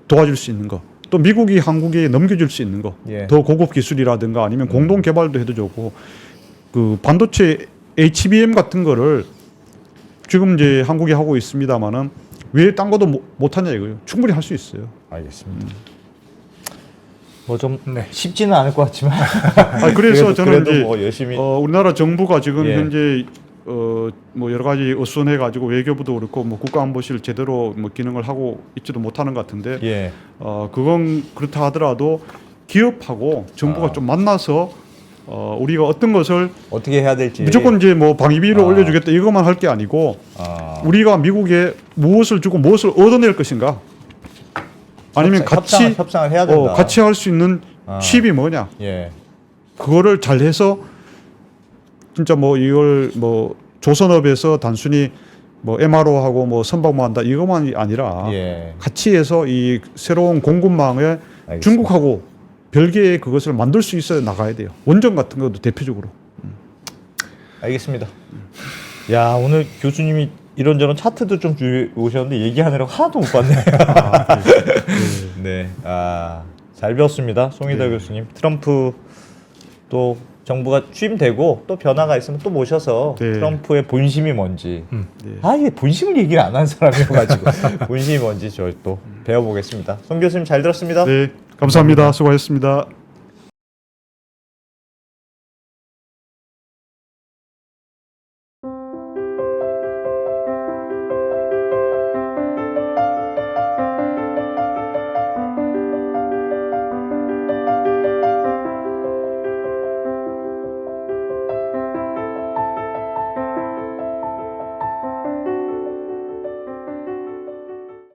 도와줄 수 있는 거, 또 미국이 한국에 넘겨줄 수 있는 거, 예. 더 고급 기술이라든가 아니면 공동 개발도 해도 좋고 그 반도체 HBM 같은 거를 지금 이제 한국이 하고 있습니다만은 왜 딴 것도 못 하냐 이거예요. 충분히 할 수 있어요. 알겠습니다. 뭐 좀 네. 쉽지는 않을 것 같지만 그래서 저는 그래도 이제 뭐 열심히 우리나라 정부가 지금 예. 현재 뭐 여러 가지 어순해 가지고 외교부도 그렇고 뭐 국가안보실 제대로 뭐 기능을 하고 있지도 못하는 것 같은데 예. 그건 그렇다 하더라도 기업하고 정부가 좀 만나서 우리가 어떤 것을 어떻게 해야 될지 무조건 이제 뭐 방위비를 올려주겠다 이것만 할 게 아니고 우리가 미국에 무엇을 주고 무엇을 얻어낼 것인가 아니면 협상을 해야 된다. 같이 할 수 있는 칩이 뭐냐 예. 그거를 잘 해서 진짜 뭐 이걸 뭐 조선업에서 단순히 뭐 MRO하고 뭐 선박만 한다 이것만이 아니라 예. 같이 해서 이 새로운 공급망에 알겠습니다. 중국하고 별개의 그것을 만들 수 있어야 나가야 돼요. 원전 같은 것도 대표적으로. 알겠습니다. 야 오늘 교수님이 이런저런 차트도 좀 오셨는데 얘기하느라고 하나도 못 봤네요. 네, 잘 배웠습니다, 송희다 교수님. 트럼프 또 정부가 취임되고 또 변화가 있으면 또 모셔서 트럼프의 본심이 뭔지. 이게 본심을 얘기를 안 한 사람이어가지고 본심이 뭔지 저희 또 배워보겠습니다. 송 교수님 잘 들었습니다. 네, 감사합니다. 수고하셨습니다.